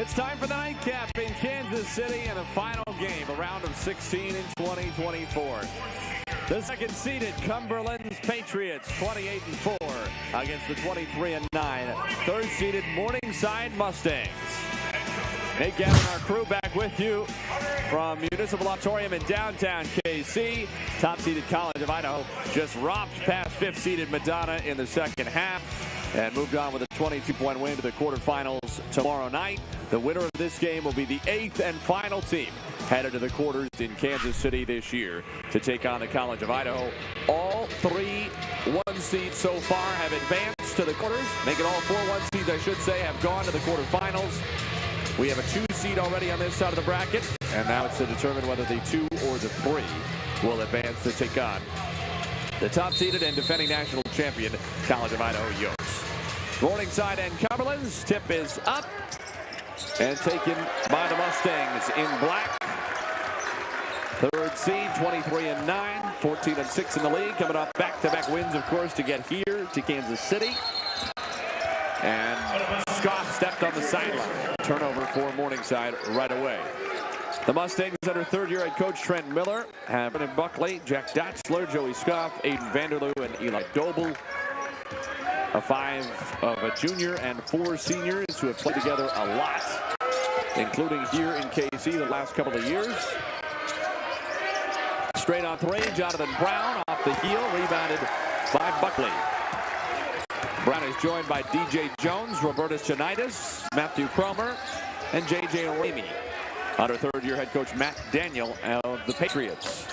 It's time for the nightcap in Kansas City and a final game, a round of 16 in 2024. The second-seeded Cumberlands Patriots, 28-4, against the 23-9 third-seeded Morningside Mustangs. Nate Gavin and our crew back with you from Municipal Auditorium in downtown KC. Top-seeded College of Idaho just romped past fifth-seeded Madonna in the second half and moved on with a 22-point win to the quarterfinals tomorrow night. The winner of this game will be the 8th and final team headed to the quarters in Kansas City this year to take on the College of Idaho. All three one-seeds so far have advanced to the quarters. Make it all four one-seeds, I should say, have gone to the quarterfinals. We have a 2-seed already on this side of the bracket, and now it's to determine whether the 2 or the 3 will advance to take on the top-seeded and defending national champion, College of Idaho Yokes. Morningside and Cumberlands, tip is up and taken by the Mustangs in black. Third seed, 23-9, 14-6 in the league, coming off back-to-back wins, of course, to get here to Kansas City. And Scott stepped on the sideline. Turnover for Morningside right away. The Mustangs under third-year head coach Trent Miller have Brennan Buckley, Jack Dotzler, Joey Scoff, Aiden Vanderloo, and Eli Doble. A 5 of a junior and 4 seniors who have played together a lot, including here in KC the last couple of years. Straight on three, Jonathan Brown off the heel, rebounded by Buckley. Brown is joined by DJ Jones, Robertus Chanitis, Matthew Cromer, and JJ Ramey. Under third-year head coach Matt Daniel of the Patriots.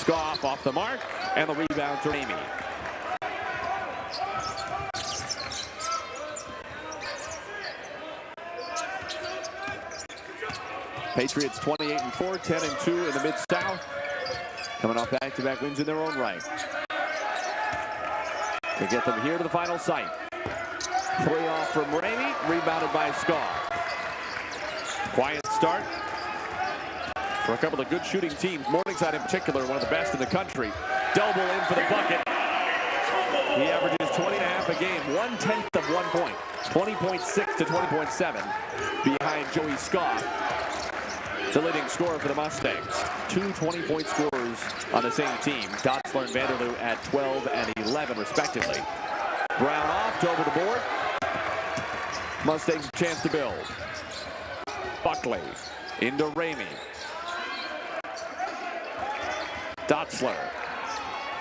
Scoff off the mark, and the rebound to Ramey. Patriots 28-4, 10-2 in the Mid-South. Coming off back-to-back wins in their own right. To get them here to the final site. 3 off from Ramey, rebounded by Scoff. Quiet start for a couple of good shooting teams. Morningside in particular, one of the best in the country. Doble in for the bucket. He averages 20.5 a game, 1/10 of 1 point. 20.6 to 20.7 behind Joey Scoff, the leading scorer for the Mustangs. 2 20-point scorers on the same team. Dotzler and Vanderloo at 12 and 11 respectively. Brown off, Doble the board. Mustangs a chance to build. Buckley into Ramey. Dotzler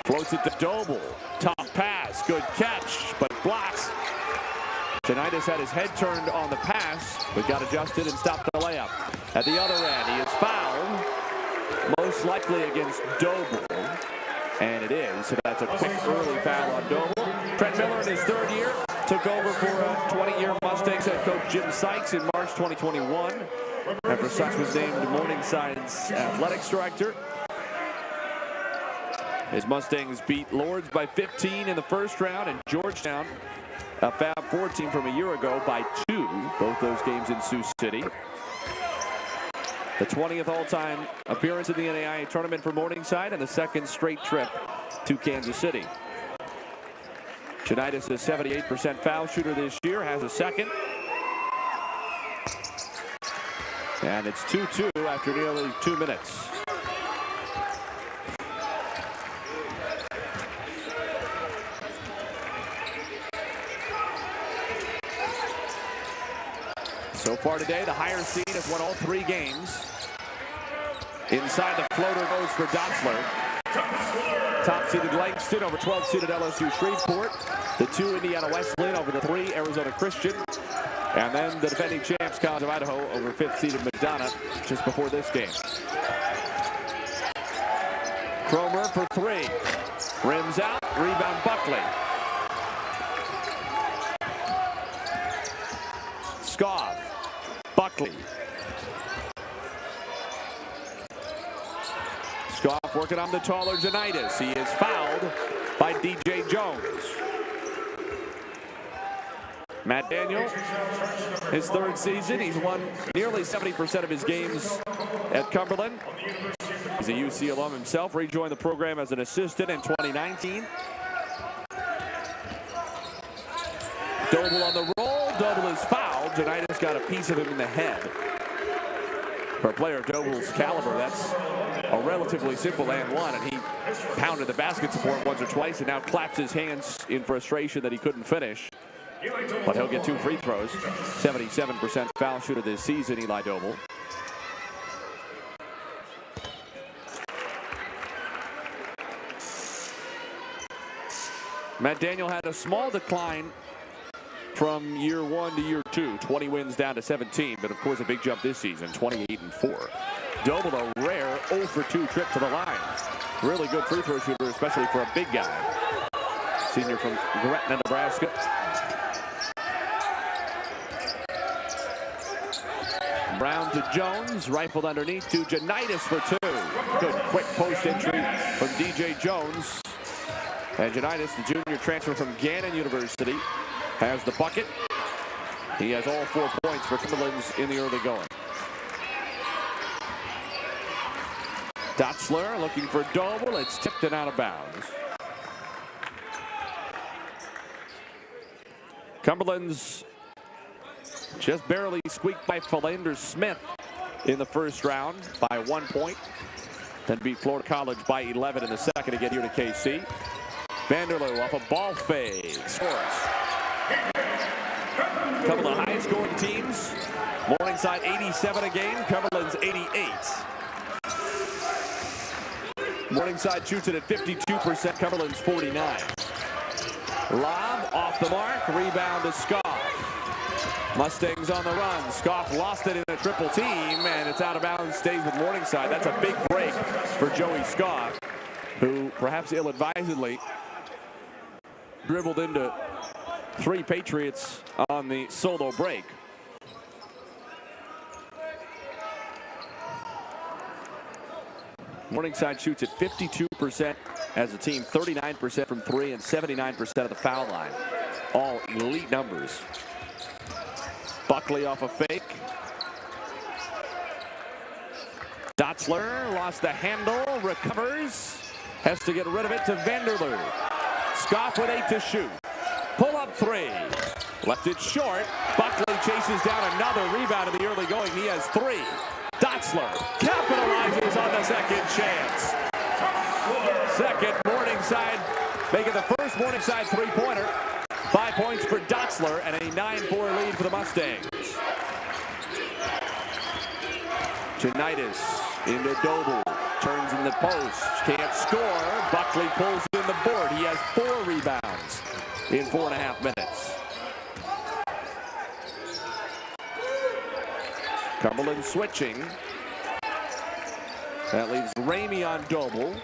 floats it to Doble. Top pass, good catch, but blocks. Chanitis had his head turned on the pass, but got adjusted and stopped the layup. At the other end, he is fouled, most likely against Doble, and it is. So that's a quick early foul on Doble. Trent Miller in his third year took over for 20-year Mustangs head coach Jim Sykes in March 2021. After Sykes was named Morningside's athletics director. His Mustangs beat Lords by 15 in the first round, and Georgetown, a Fab 4 team from a year ago, by 2. Both those games in Sioux City. The 20th all-time appearance in the NAIA tournament for Morningside and the second straight trip to Kansas City. Chanitis is 78% foul shooter this year, has a second. And it's 2-2 after nearly 2 minutes. So far today, the higher seed has won all 3 games. Inside, the floater goes for Dotzler. Top-seeded Langston over 12-seeded LSU Shreveport. The 2 Indiana Wesleyan over the 3 Arizona Christian. And then the defending champs, College of Idaho, over 5th-seeded Madonna just before this game. Cromer for 3. Rims out, rebound Buckley. Scoff. Buckley. Scoff working on the taller Chanitis. He is fouled by DJ Jones. Matt Daniel, his third season. He's won nearly 70% of his games at Cumberland. He's a UC alum himself. Rejoined the program as an assistant in 2019. Doble on the roll. Doble is fouled. Chanitis got a piece of him in the head. For a player of Doble's caliber, that's a relatively simple and one, and he pounded the basket support once or twice and now claps his hands in frustration that he couldn't finish. But he'll get 2 free throws. 77% foul shooter this season, Eli Doble. Matt Daniel had a small decline from year 1 to year 2. 20 wins down to 17, but of course a big jump this season, 28-4. Doble a rare 0 for 2 trip to the line. Really good free throw shooter, especially for a big guy. Senior from Gretna, Nebraska. Brown to Jones, rifled underneath to Janitis for 2. Good quick post entry from DJ Jones. And Janitis, the junior transfer from Gannon University, has the bucket. He has all 4 points for Cumberlands in the early going. Dotzler looking for Doble. It's tipped and out of bounds. Cumberlands just barely squeaked by Philander Smith in the first round by 1 point. Then beat Florida College by 11 in the second to get here to KC. Vanderloo off a ball fade. Scores. A couple of high scoring teams. Morningside 87 a game. Cumberland's 88. Morningside shoots it at 52%. Cumberland's 49. Lob off the mark. Rebound to Scoff. Mustangs on the run. Scoff lost it in a triple team, and it's out of bounds. Stays with Morningside. That's a big break for Joey Scoff, who perhaps ill-advisedly dribbled into 3 Patriots on the solo break. Morningside shoots at 52% as a team, 39% from 3 and 79% of the foul line. All elite numbers. Buckley off a fake. Dotzler lost the handle, recovers, has to get rid of it to Vanderloo. Scoff with 8 to shoot. Pull up 3. Left it short. Buckley chases down another rebound in the early going. He has 3. Dotzler capitalizes on the second chance. Second Morningside, making the first Morningside 3-pointer. 5 points for Dotzler and a 9-4 lead for the Mustangs. Janitis into Doble. Turns in the post. Can't score. Buckley pulls in the board. He has 4 rebounds in 4.5 minutes. Cumberland switching. That leaves Ramey on Doble.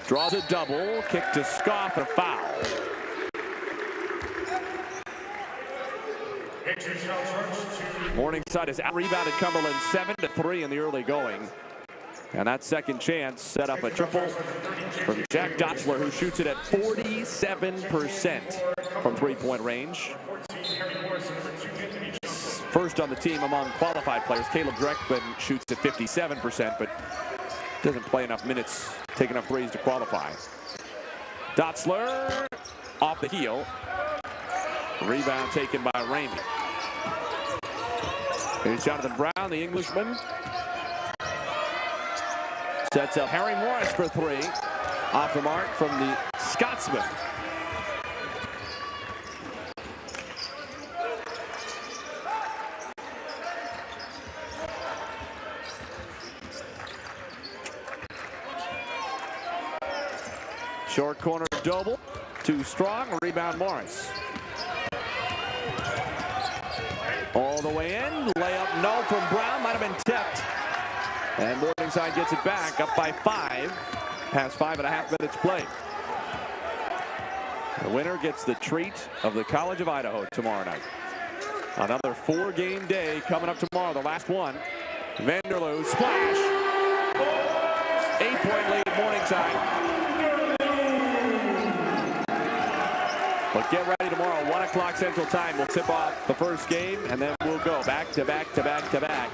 Draws a double. Kick to Scoff, a foul. Morningside has out-rebounded Cumberland 7-3 in the early going. And that second chance set up a triple from Jack Dotzler, who shoots it at 47% from 3-point range. First on the team among qualified players. Caleb Dreckman shoots at 57%, but doesn't play enough minutes, take enough threes to qualify. Dotzler off the heel. Rebound taken by Ramey. Here's Jonathan Brown, the Englishman. Sets up Harry Morris for 3. Off the mark from the Scotsman. Short corner Doble. Too strong. Rebound Morris. All the way in. Layup no from Brown. Might have been tipped. And Morningside gets it back, up by 5. Past 5.5 minutes played. The winner gets the treat of the College of Idaho tomorrow night. Another 4-game day coming up tomorrow, the last one. Vanderloo, splash. 8-point lead, Morningside. But get ready tomorrow, 1 o'clock Central Time. We'll tip off the first game, and then we'll go back to back to back to back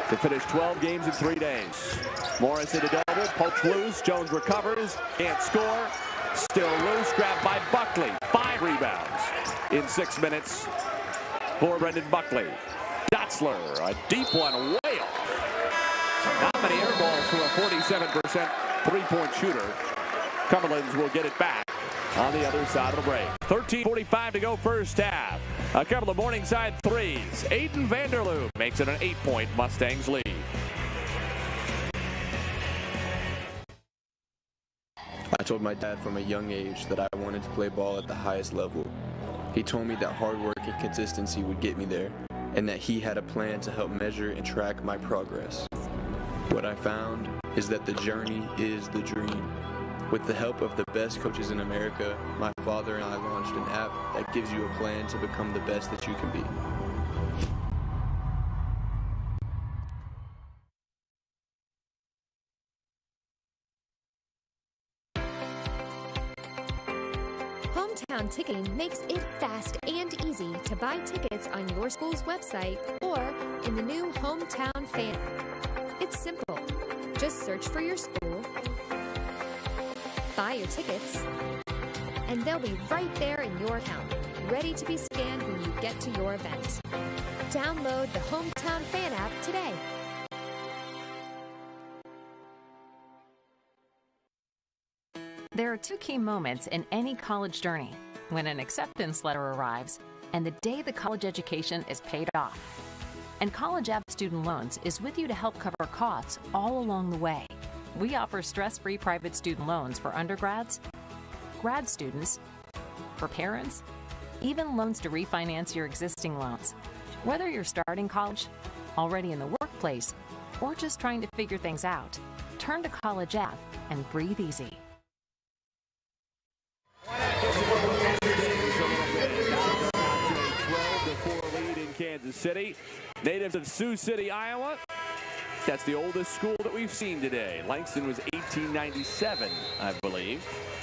to finish 12 games in 3 days. Morris into double, pokes loose, Jones recovers, can't score, still loose, grabbed by Buckley. 5 rebounds in 6 minutes for Brendan Buckley. Dotzler, a deep one, way off. Not many air balls for a 47% three-point shooter. Cumberlands will get it back on the other side of the break. 13:45 to go first half. A couple of Morningside threes. Aiden Vanderloop makes it an 8-point Mustangs lead. I told my dad from a young age that I wanted to play ball at the highest level. He told me that hard work and consistency would get me there, and that he had a plan to help measure and track my progress. What I found is that the journey is the dream. With the help of the best coaches in America, my father and I launched an app that gives you a plan to become the best that you can be. Hometown Ticketing makes it fast and easy to buy tickets on your school's website or in the new Hometown Fan app. It's simple. Just search for your school, buy your tickets, and they'll be right there in your account, ready to be scanned when you get to your event. Download the Hometown Fan app today. There are two key moments in any college journey: when an acceptance letter arrives and the day the college education is paid off. And College Ave Student Loans is with you to help cover costs all along the way. We offer stress-free private student loans for undergrads, grad students, for parents, even loans to refinance your existing loans. Whether you're starting college, already in the workplace, or just trying to figure things out, turn to College Ave and breathe easy. Kansas City. Natives of Sioux City, Iowa. That's the oldest school that we've seen today. Langston was 1897, I believe.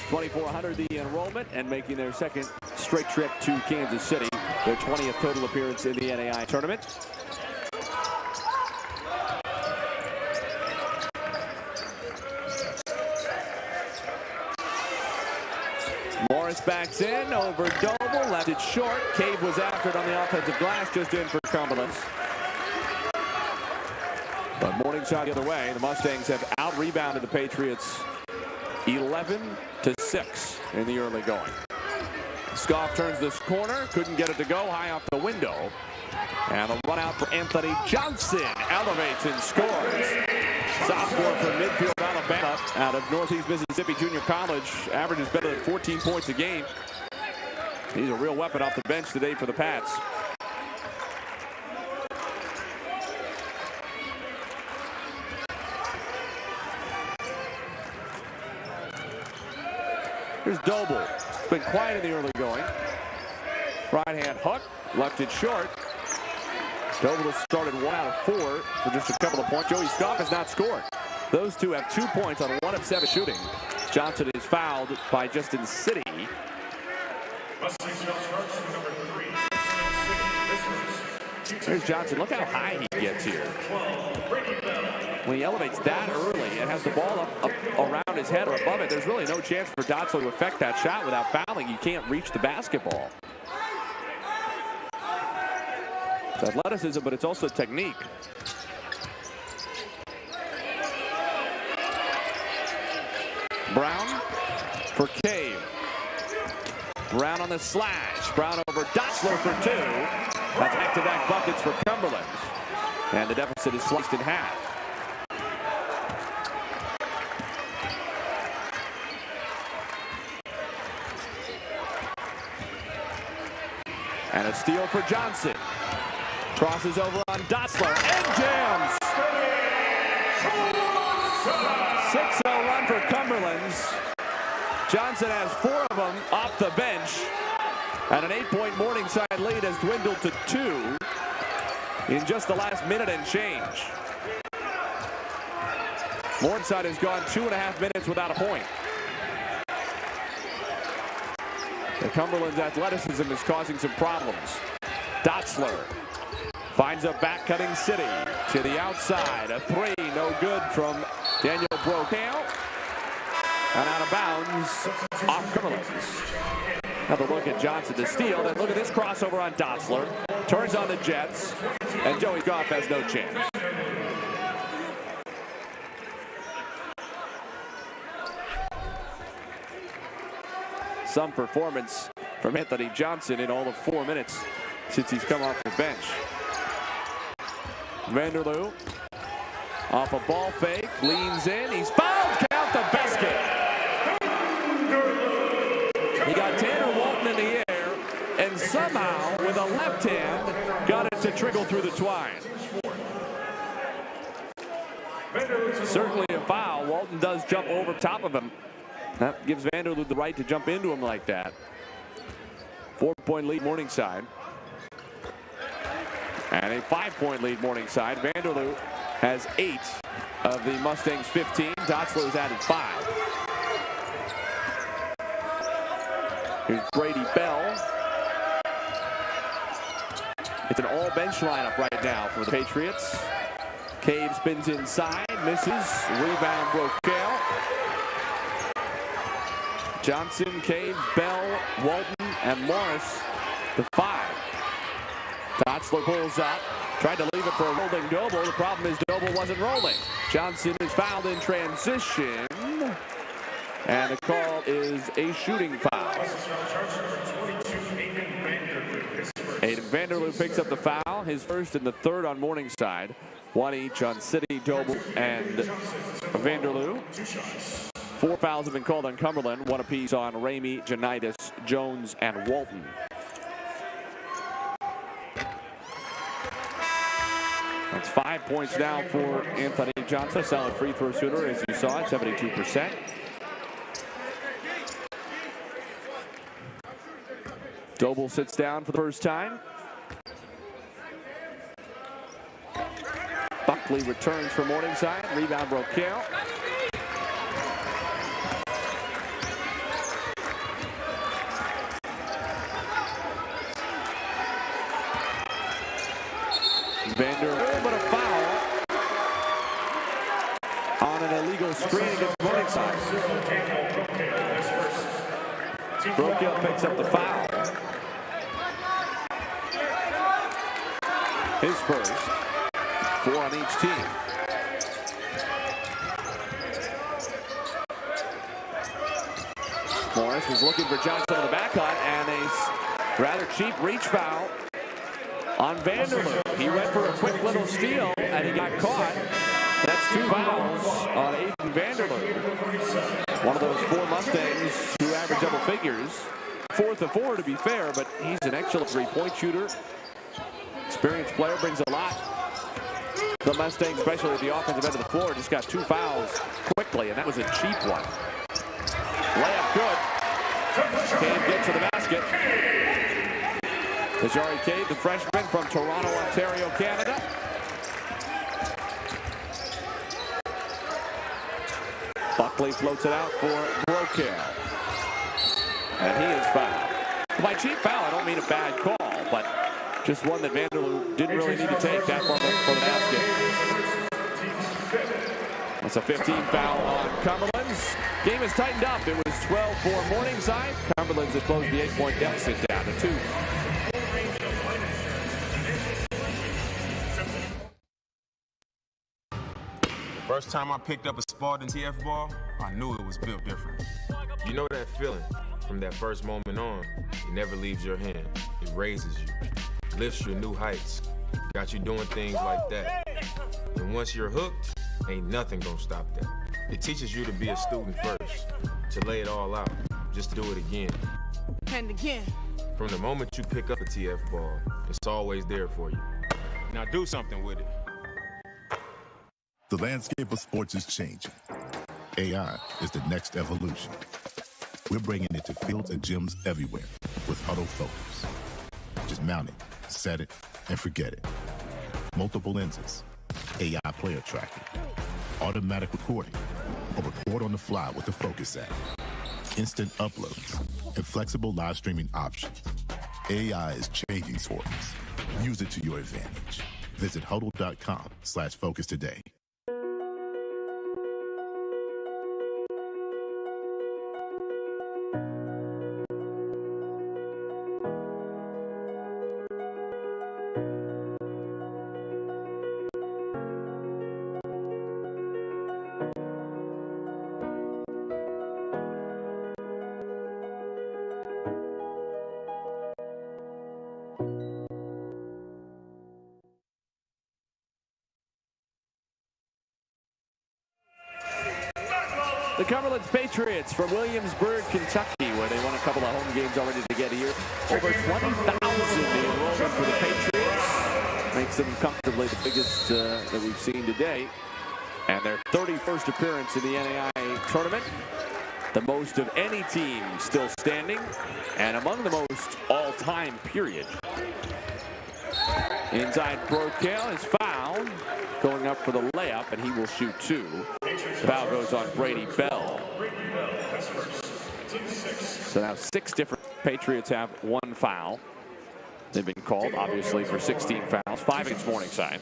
2,400 the enrollment, and making their second straight trip to Kansas City. Their 20th total appearance in the NAIA tournament. Morris backs in over Doble, left it short. Cave was after it on the offensive glass, just in for Cumberlands. But Morningside the other way. The Mustangs have out-rebounded the Patriots 11-6 in the early going. Scoff turns this corner, couldn't get it to go, high off the window. And a run out for Anthony Johnson, elevates and scores. Sophomore from midfield Alabama, out of Northeast Mississippi Junior College, averages better than 14 points a game. He's a real weapon off the bench today for the Pats. Here's Doble. It's been quiet in the early going. Right hand hook, left it short. Doble started 1 out of 4 for just a couple of points. Joey Scoff has not scored. Those two have 2 points on 1 of 7 shooting. Johnson is fouled by Justin City. There's Johnson. Look how high he gets here. When he elevates that early and has the ball up around his head or above it, there's really no chance for Dotzler to affect that shot without fouling. You can't reach the basketball. It's athleticism, but it's also technique. Brown for Cave. Brown on the slash. Brown over Dotzler for 2. That's back-to-back buckets for Cumberlands. And the deficit is sliced in half. And a steal for Johnson. Crosses over on Dotzler and jams. 6-0 run for Cumberlands. Johnson has 4 of them off the bench. And an 8-point Morningside lead has dwindled to 2 in just the last minute and change. Morningside has gone 2.5 minutes without a point. The Cumberland's athleticism is causing some problems. Dotzler finds a back-cutting City to the outside. A 3, no good from Daniel Brokaw. And out of bounds off Cumberland's. Have a look at Johnson to steal. Then look at this crossover on Dotzler. Turns on the Jets. And Joey Goff has no chance. Some performance from Anthony Johnson in all of 4 minutes since he's come off the bench. Vanderloo off a ball fake, leans in, he's fouled, count the basket. He got Tanner Walton in the air, and somehow, with a left hand, got it to trickle through the twine. Certainly a foul. Walton does jump over top of him. That gives Vanderloo the right to jump into him like that. 4-point lead Morningside. And a 5-point lead Morningside. Vanderloo has 8 of the Mustangs' 15. Dotzler's added 5. Here's Brady Bell. It's an all-bench lineup right now for the Patriots. Cave spins inside, misses. Rebound broke out. Johnson, Cave, Bell, Walton, and Morris, the 5. Dotzler pulls up, tried to leave it for a rolling Doble. The problem is Doble wasn't rolling. Johnson is fouled in transition, and the call is a shooting foul. Aiden Vanderloo picks up the foul, his first and the third on Morningside. 1 each on City, Doble, and Vanderloo. 4 fouls have been called on Cumberland, 1 apiece on Ramey, Janitis, Jones, and Walton. That's 5 points now for Anthony Johnson. Solid free throw shooter, as you saw, at 72%. Doble sits down for the first time. Buckley returns for Morningside. Rebound broke out. Vanderloo, but a foul on an illegal screen against Morningside. Brokiel picks up the foul. His first. 4 on each team. Morris was looking for Johnson on the back cut, and a rather cheap reach foul on Vanderloo. He went for a quick little steal, and he got caught. That's 2 fouls on Aiden Vanderloo. One of those 4 Mustangs who average double figures. 4th of 4 to be fair, but he's an excellent 3-point shooter. Experienced player, brings a lot. The Mustangs, especially at the offensive end of the floor, just got 2 fouls quickly, and that was a cheap one. Layup good. Cave gets to the basket. Najari Cade, the freshman from Toronto, Ontario, Canada. Buckley floats it out for Brokaw. And he is fouled. By cheap foul, I don't mean a bad call, but just one that Vanderloo didn't really need to take that for the basket. That's a 15 foul on Cumberlands. Game is tightened up. It was 12 for Morningside. Cumberlands has closed the 8-point deficit down to 2. First time I picked up a Spartan TF ball, I knew it was built different. You know that feeling from that first moment on, it never leaves your hand. It raises you, lifts you to new heights, got you doing things like that. And once you're hooked, ain't nothing gonna stop that. It teaches you to be a student first, to lay it all out, just do it again. And again. From the moment you pick up a TF ball, it's always there for you. Now do something with it. The landscape of sports is changing. AI is the next evolution. We're bringing it to fields and gyms everywhere with Huddle Focus. Just mount it, set it, and forget it. Multiple lenses, AI player tracking, automatic recording, or record on the fly with the Focus app, instant uploads, and flexible live streaming options. AI is changing sports. Use it to your advantage. Visit huddle.com/focus today. The Cumberlands Patriots from Williamsburg, Kentucky, where they won a couple of home games already to get here. Over 20,000 the enrollment for the Patriots. Makes them comfortably the biggest that we've seen today. And their 31st appearance in the NAIA tournament. The most of any team still standing, and among the most all-time, period. Inside Brokaw is fouled, going up for the layup, and he will shoot two. The foul goes on Brady Bell. So now 6 different Patriots have 1 foul. They've been called, obviously, for 16 fouls, 5 against Morningside.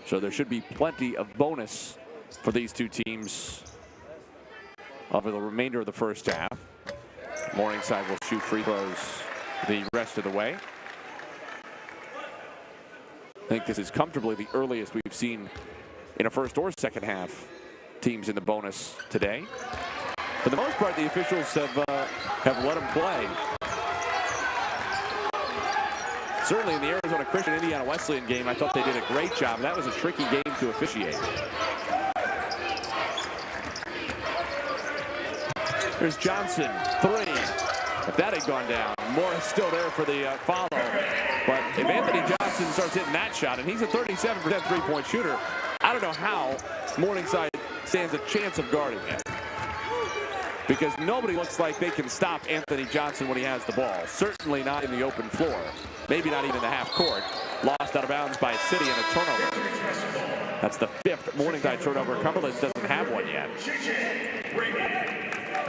So there should be plenty of bonus for these two teams over the remainder of the first half. Morningside will shoot free throws the rest of the way. I think this is comfortably the earliest we've seen in a first or second half teams in the bonus today. For the most part, the officials have let them play. Certainly in the Arizona Christian Indiana Wesleyan game, I thought they did a great job. That was a tricky game to officiate. Here's Johnson, 3. If that had gone down, Morris still there for the follow. But if Anthony Johnson starts hitting that shot, and he's a 37% three-point shooter, I don't know how Morningside stands a chance of guarding him. Because nobody looks like they can stop Anthony Johnson when he has the ball. Certainly not in the open floor. Maybe not even the half court. Lost out of bounds by City and a turnover. That's the 5th Morningside turnover. Cumberlands doesn't have one yet.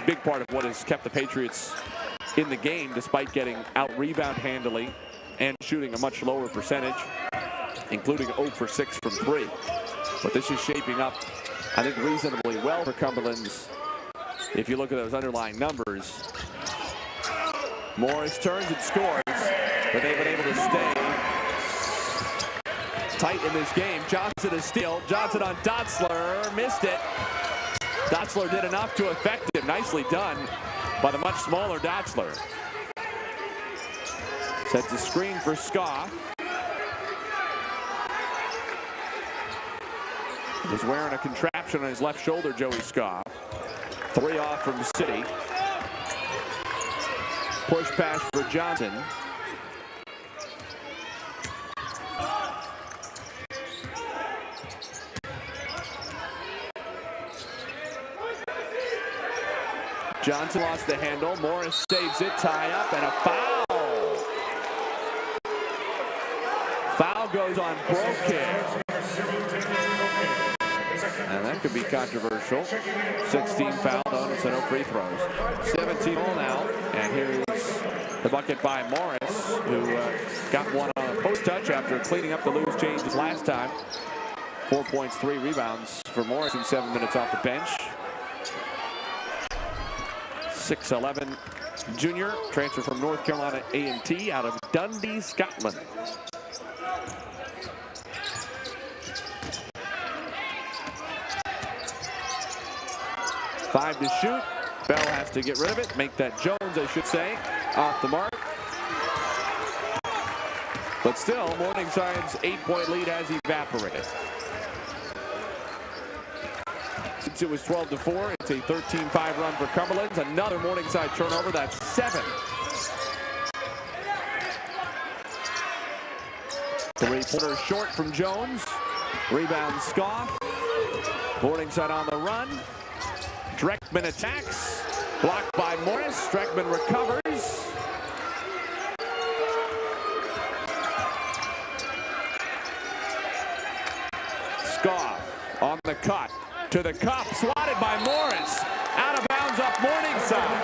Big part of what has kept the Patriots in the game, despite getting out-rebound handily and shooting a much lower percentage, including 0 for 6 from 3. But this is shaping up, I think, reasonably well for Cumberlands. If you look at those underlying numbers, Morris turns and scores, but they've been able to stay tight in this game. Johnson is steal. Johnson on Dotzler, missed it. Dotzler did enough to affect him. Nicely done by the much smaller Dotzler. Sets a screen for Scoff. He's wearing a contraption on his left shoulder, Joey Scoff. 3 off from City. Push pass for Johnson. Johnson lost the handle. Morris saves it. Tie up and a foul. Foul goes on Brokaw. And that could be controversial. 16 foul on, so no free throws. 17 all now. And here's the bucket by Morris, who got one on a post touch after cleaning up the loose changes last time. 4 points, 3 rebounds for Morris in 7 minutes off the bench. 6'11" junior, transfer from North Carolina A&T out of Dundee, Scotland. Five to shoot. Bell has to get rid of it. Make that Jones, I should say, off the mark. But still, Morningside's 8-point lead has evaporated. Since it was 12-4, it's a 13-5 run for Cumberlands. Another Morningside turnover. That's 7. 3-pointer short from Jones. Rebound Scoff. Morningside on the run. Dreckman attacks. Blocked by Morris. Dreckman recovers. Scoff on the cut. To the cup. Swatted by Morris. Out of bounds up Morningside.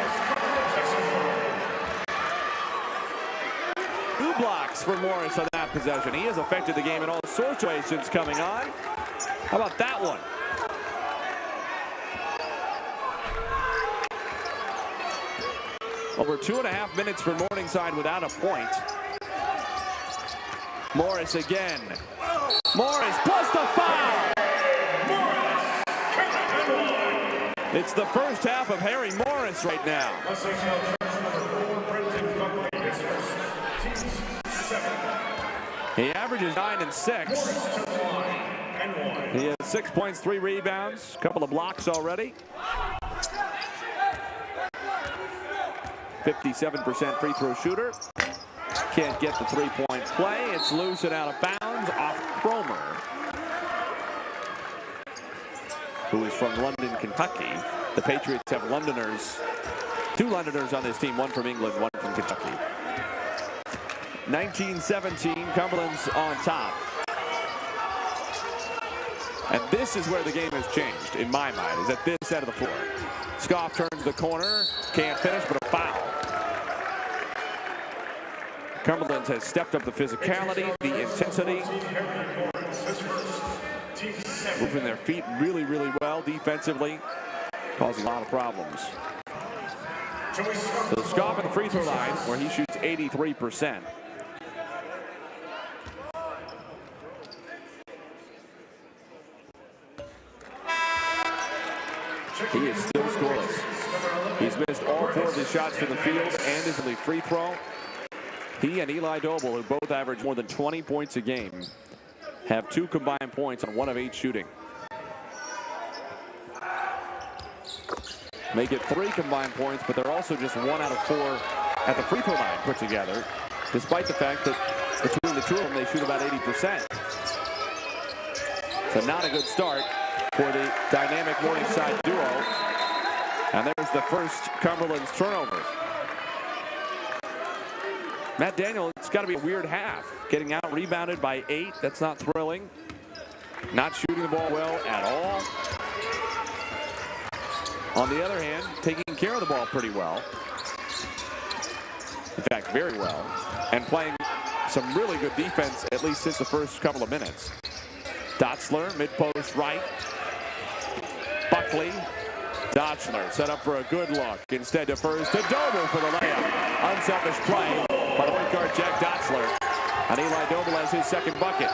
2 blocks for Morris on that possession. He has affected the game in all sorts of ways since coming on. How about that one? Over 2.5 minutes for Morningside without a point. Morris again. Morris plus the foul. It's the first half of Harry Morris right now. He averages 9 and 6. He has 6 points, 3 rebounds, a couple of blocks already. 57% free throw shooter. Can't get the three-point play. It's loose and out of bounds off Cromer, who is from London, Kentucky. The Patriots have Londoners, 2 Londoners on this team, 1 from England, 1 from Kentucky. 19-17, Cumberland's on top. And this is where the game has changed, in my mind, is at this end of the floor. Scoff turns the corner, can't finish, but a foul. Cumberlands has stepped up the physicality, the intensity, moving their feet really, really well defensively, causing a lot of problems. So Scoff at the free throw line, where he shoots 83%. He is still scoreless. He's missed all 4 of his shots from the field and is in the free throw. He and Eli Doble, who both average more than 20 points a game, have 2 combined points on 1 of 8 shooting. Make it 3 combined points, but they're also just 1 out of 4 at the free throw line put together, despite the fact that between the 2 of them, they shoot about 80%. So not a good start for the dynamic Morningside duo. And there's the first Cumberland's turnover. Matt Daniel, it's got to be a weird half. Getting out rebounded by 8, that's not thrilling. Not shooting the ball well at all. On the other hand, taking care of the ball pretty well. In fact, very well. And playing some really good defense, at least since the first couple of minutes. Dotzler, mid-post right. Buckley. Dotzler set up for a good look. Instead defers to Doble for the layup. Unselfish play by point guard Jack Dotzler. And Eli Doble has his second bucket.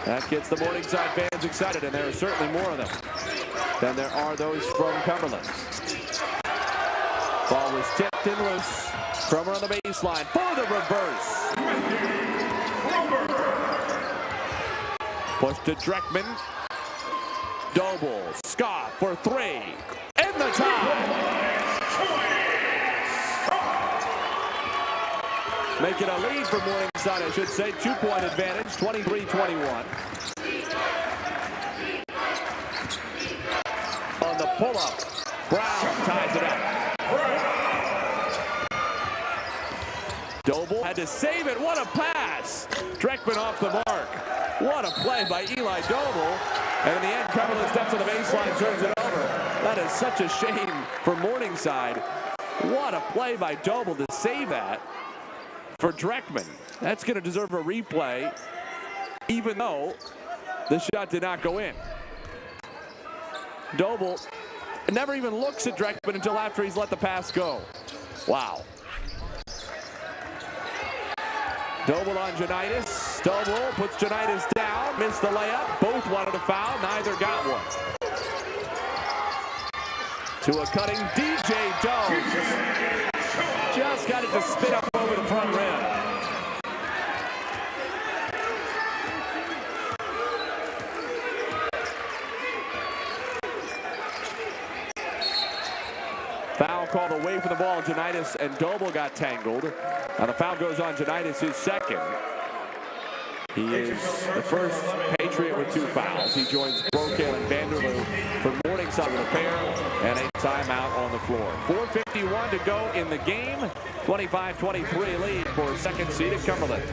That gets the Morningside fans excited, and there are certainly more of them than there are those from Cumberland. Ball was tipped and loose. Cromer on the baseline for the reverse. Push to Dreckman. Doble, Scott for 3. In the tie. Make it a lead for Morningside, I should say. 2-point advantage, 23-21. On the pull-up, Brown ties it up. Doble had to save it. What a pass. Dreckman off the mark. What a play by Eli Doble. And in the end, Cumberland steps on the baseline, turns it over. That is such a shame for Morningside. What a play by Doble to save that for Dreckman. That's going to deserve a replay, even though the shot did not go in. Doble never even looks at Dreckman until after he's let the pass go. Wow. Doble on Janitis. Doble puts Janitis down, missed the layup. Both wanted a foul, neither got one. To a cutting DJ Jones. Just got it to spin up over the front rim. Foul called away from the ball. Janitis and Doble got tangled. Now the foul goes on Janitis, his second. He is the first Patriot with 2 fouls. He joins Brokale and Vanderloo for Morningside with a pair and a timeout on the floor. 4:51 to go in the game. 25-23 lead for second seeded Cumberland.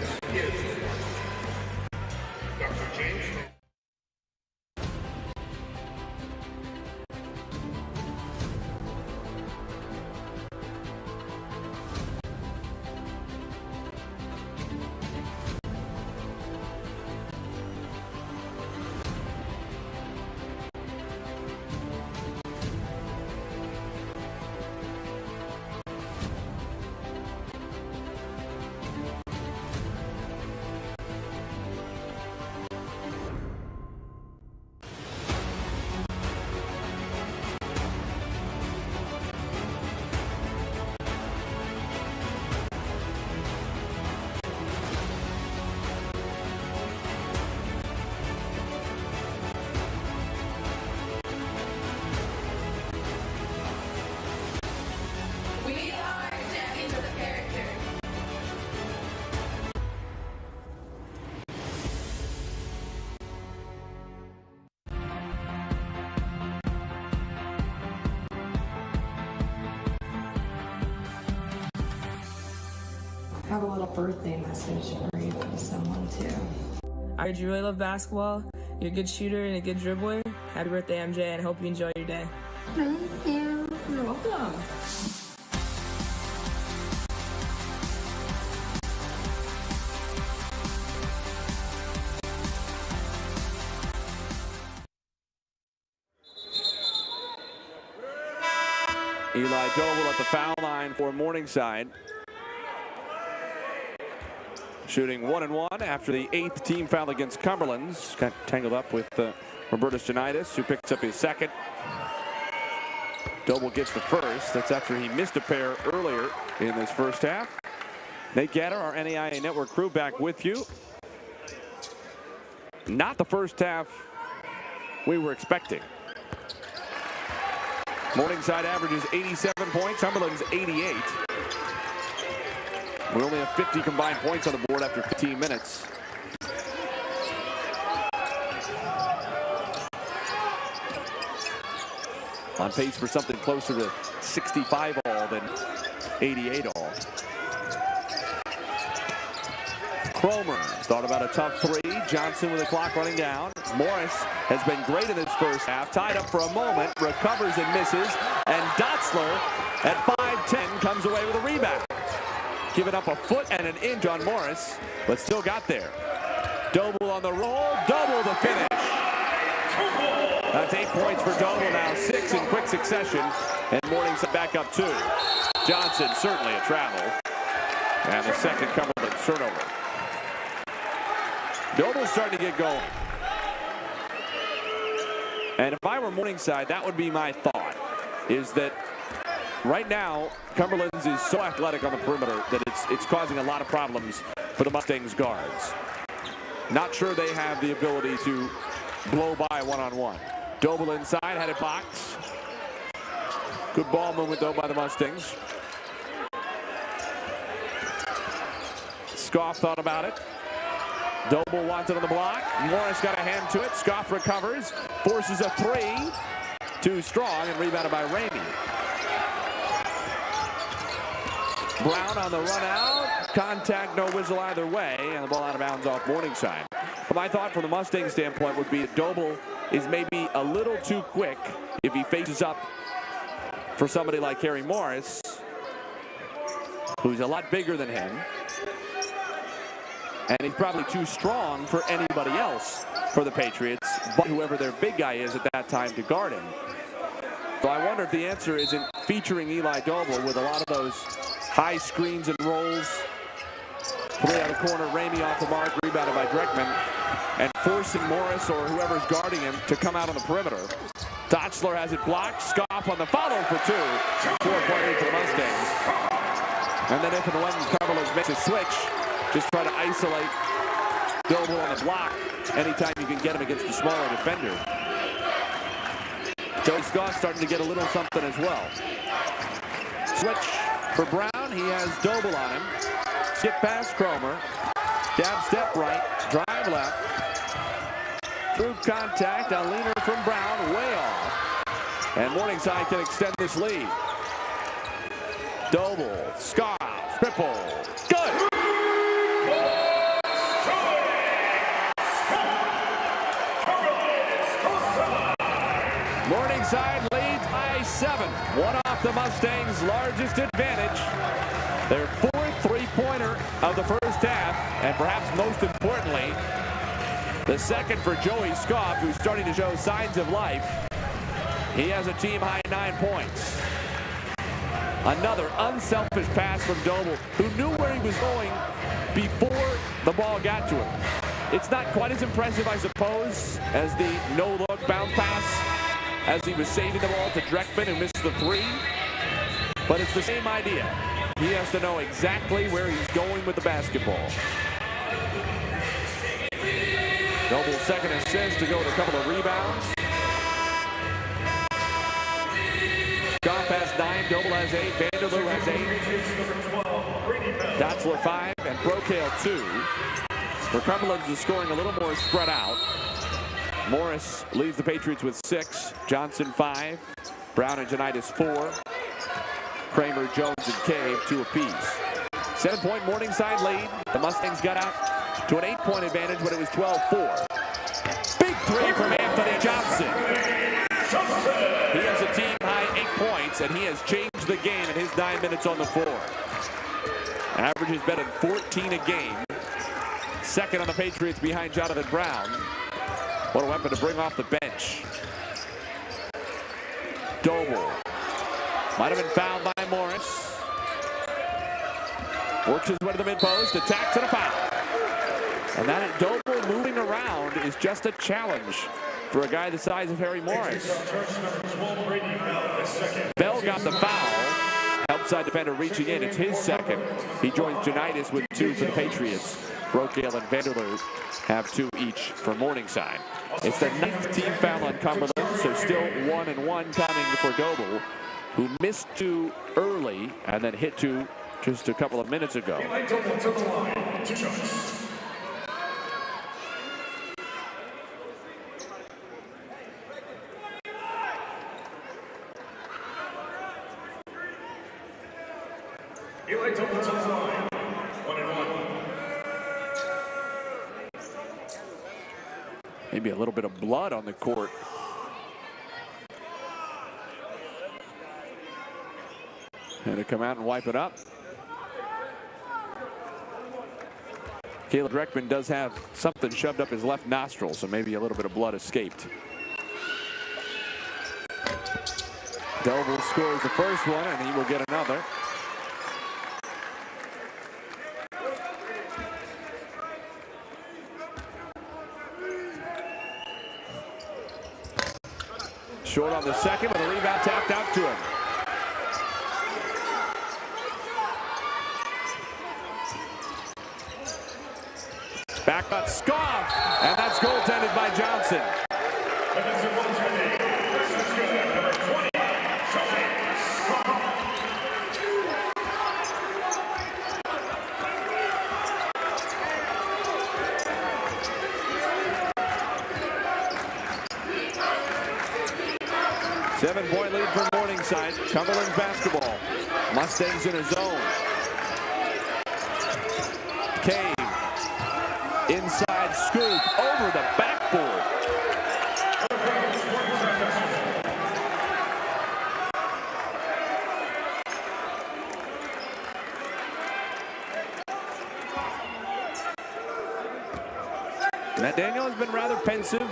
have a little birthday message for you from someone too. I heard you really love basketball. You're a good shooter and a good dribbler. Happy birthday, MJ, and I hope you enjoy your day. Thank you. You're welcome. Eli Doble at the foul line for Morningside. Shooting 1-1 after the 8th team foul against Cumberlands. Got tangled up with Robertus Janitis, who picks up his second. Doble gets the first. That's after he missed a pair earlier in this first half. Nate Gatter, our NAIA Network crew, back with you. Not the first half we were expecting. Morningside averages 87 points, Cumberland's 88. We only have 50 combined points on the board after 15 minutes. On pace for something closer to 65 all than 88 all. Cromer thought about a tough three. Johnson with the clock running down. Morris has been great in this first half. Tied up for a moment, recovers and misses. And Dotzler at 5'10" comes away with a rebound. Giving up a foot and an inch on Morris, but still got there. Doble on the roll, Doble the finish. That's 8 points for Doble now, 6 in quick succession. And Morningside back up 2. Johnson certainly a travel. And the second Cumberland turnover. Doble's starting to get going. And if I were Morningside, that would be my thought, is that right now, Cumberlands is so athletic on the perimeter that it's causing a lot of problems for the Mustangs guards. Not sure they have the ability to blow by one-on-one. Doble inside, had it boxed. Good ball movement, though, by the Mustangs. Scoff thought about it. Doble wants it on the block. Morris got a hand to it. Scoff recovers. Forces a three. Too strong and rebounded by Ramey. Brown on the run out. Contact, no whistle either way. And the ball out of bounds off Morningside. But my thought from the Mustang standpoint would be that Doble is maybe a little too quick if he faces up for somebody like Harry Morris, who's a lot bigger than him. And he's probably too strong for anybody else for the Patriots, but whoever their big guy is at that time to guard him. So I wonder if the answer isn't featuring Eli Doble with a lot of those high screens and rolls. Three out of the corner, Ramey off the mark, rebounded by Dreckman, and forcing Morris or whoever's guarding him to come out on the perimeter. Dotzler has it blocked. Scoff on the follow for 2. 4-point lead for the Mustangs. And then if and when Cumberland makes a switch, just try to isolate Doble on the block anytime you can get him against the smaller defender. Joey Scoff starting to get a little something as well. Switch for Brown. He has Doble on him. Skip past Cromer. Dab step right. Drive left. Through contact. A leaner from Brown. Way off. And Morningside can extend this lead. Doble. Scoff. Triple. Good. Morningside leads by 7. One off the Mustangs' largest advantage. Their 4th three-pointer of the first half, and perhaps most importantly, the second for Joey Scoff, who's starting to show signs of life. He has a team-high 9 points. Another unselfish pass from Doble, who knew where he was going before the ball got to him. It's not quite as impressive, I suppose, as the no-look bounce pass, as he was saving the ball to Dreckman, who missed the 3. But it's the same idea. He has to know exactly where he's going with the basketball. Doble's second assist to go with a couple of rebounds. Goff has 9, Doble has 8, Vanderloo has 8. Dotzler 5, and Brocale 2. For Cumberlands is scoring a little more spread out. Morris leads the Patriots with 6. Johnson 5. Brown and Janitis 4. Kramer, Jones, and Cave 2 apiece. 7-point Morningside lead. The Mustangs got out to an 8-point advantage when it was 12-4. Big three from Anthony Johnson. He has a team-high 8 points, and he has changed the game in his 9 minutes on the floor. Averages better than 14 a game. Second on the Patriots behind Jonathan Brown. What a weapon to bring off the bench. Doble. Might have been fouled by Morris. Works his way to the mid-post, attacks and a foul. And that Doble moving around is just a challenge for a guy the size of Harry Morris. Bell got the foul. Outside defender reaching in. It's his second. He joins Janitis with 2 for the Patriots. Brokale and Vanderloo have 2 each for Morningside. It's the 9th team foul on Cumberland, so still 1-1 coming for Doble, who missed 2 early and then hit 2 just a couple of minutes ago. Maybe a little bit of blood on the court. And to come out and wipe it up. Caleb Dreckman does have something shoved up his left nostril, so maybe a little bit of blood escaped. Doble scores the first one, and he will get another. Short on the second, but the rebound tapped out to him. Back on Scoff, and that's goaltended by Johnson. 7-point lead for Morningside. Cumberland's basketball. Mustangs in a zone. Cave. Inside scoop over the backboard. Matt Daniel has been rather pensive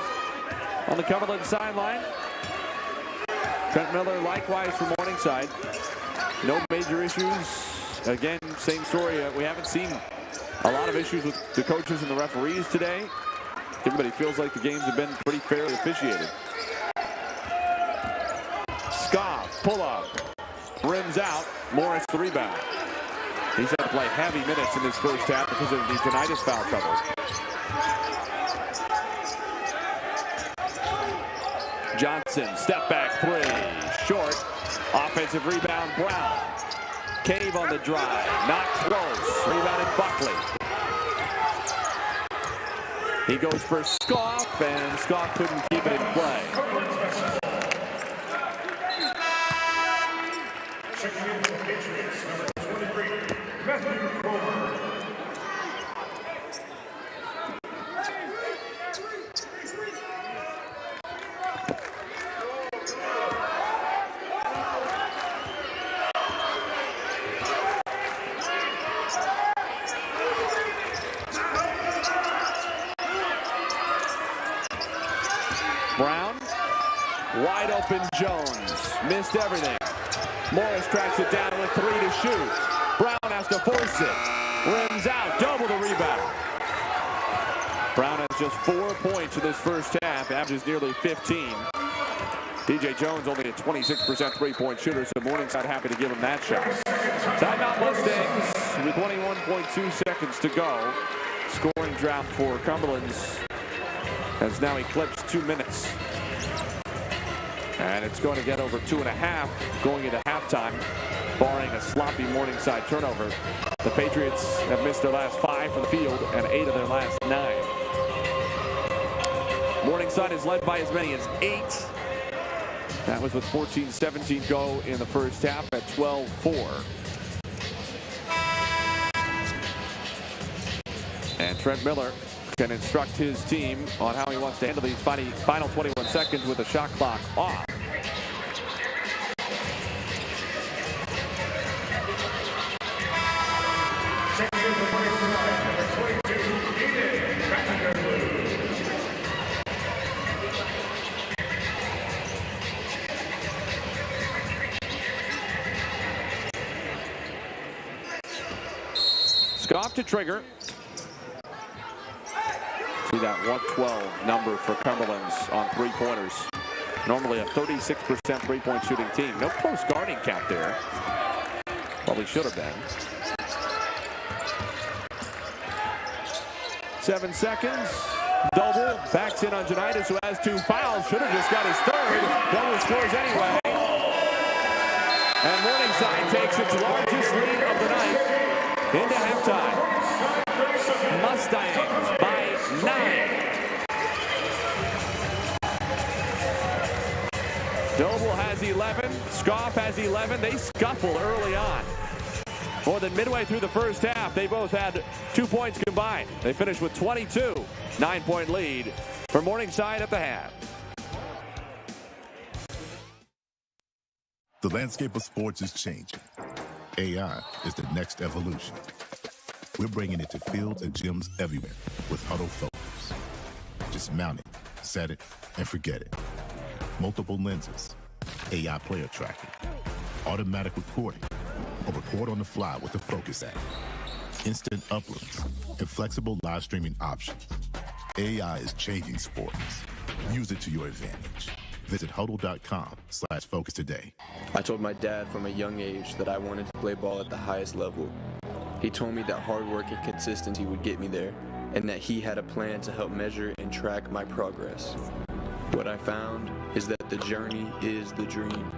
on the Cumberland sideline. Trent Miller likewise for Morningside. No major issues. Again, same story. We haven't seen a lot of issues with the coaches and the referees today. Everybody feels like the games have been pretty fairly officiated. Scoff, pull up, rims out. Morris the rebound. He's had to play heavy minutes in this first half because of the tinnitus foul trouble. Johnson, step back three, short. Offensive rebound, Brown. Cave on the drive, not close. Rebounded Buckley. He goes for Scoff, and Scoff couldn't keep it in play. Checking in for the Patriots, number 23, Matthew Cromer. Brown, wide open Jones, missed everything. Morris tracks it down with 3 to shoot. Brown has to force it. Rims out, double the rebound. Brown has just 4 points in this first half, averages nearly 15. DJ Jones only a 26% three-point shooter, so Morningside happy to give him that shot. Timeout Mustangs with 21.2 seconds to go. Scoring drought for Cumberland's has now eclipsed 2 minutes. And it's going to get over 2.5 going into halftime, barring a sloppy Morningside turnover. The Patriots have missed their last 5 from the field and 8 of their last 9. Morningside is led by as many as 8. That was with 14-17 go in the first half at 12-4. And Trent Miller can instruct his team on how he wants to handle these final 21 seconds with the shot clock off. Scoff to trigger. See that 112 number for Cumberlands on three-pointers. Normally a 36% three-point shooting team. No close guarding count there. Probably should have been. 7 seconds. Double. Backs in on Janitis, who has 2 fouls. Should have just got his third. Double scores anyway. And Morningside takes its largest lead of the night into halftime. Mustangs by 9. Doble has 11. Scoff has 11. They scuffled early on. More than midway through the first half, they both had 2 points combined. They finished with 22. 9-point lead for Morningside at the half. The landscape of sports is changing. AI is the next evolution. We're bringing it to fields and gyms everywhere with Huddle Focus. Just mount it, set it, and forget it. Multiple lenses, AI player tracking, automatic recording, or record on the fly with the Focus app, instant uploads, and flexible live streaming options. AI is changing sports. Use it to your advantage. Visit huddle.com/focus today. I told my dad from a young age that I wanted to play ball at the highest level. He told me that hard work and consistency would get me there, and that he had a plan to help measure and track my progress. What I found is that the journey is the dream.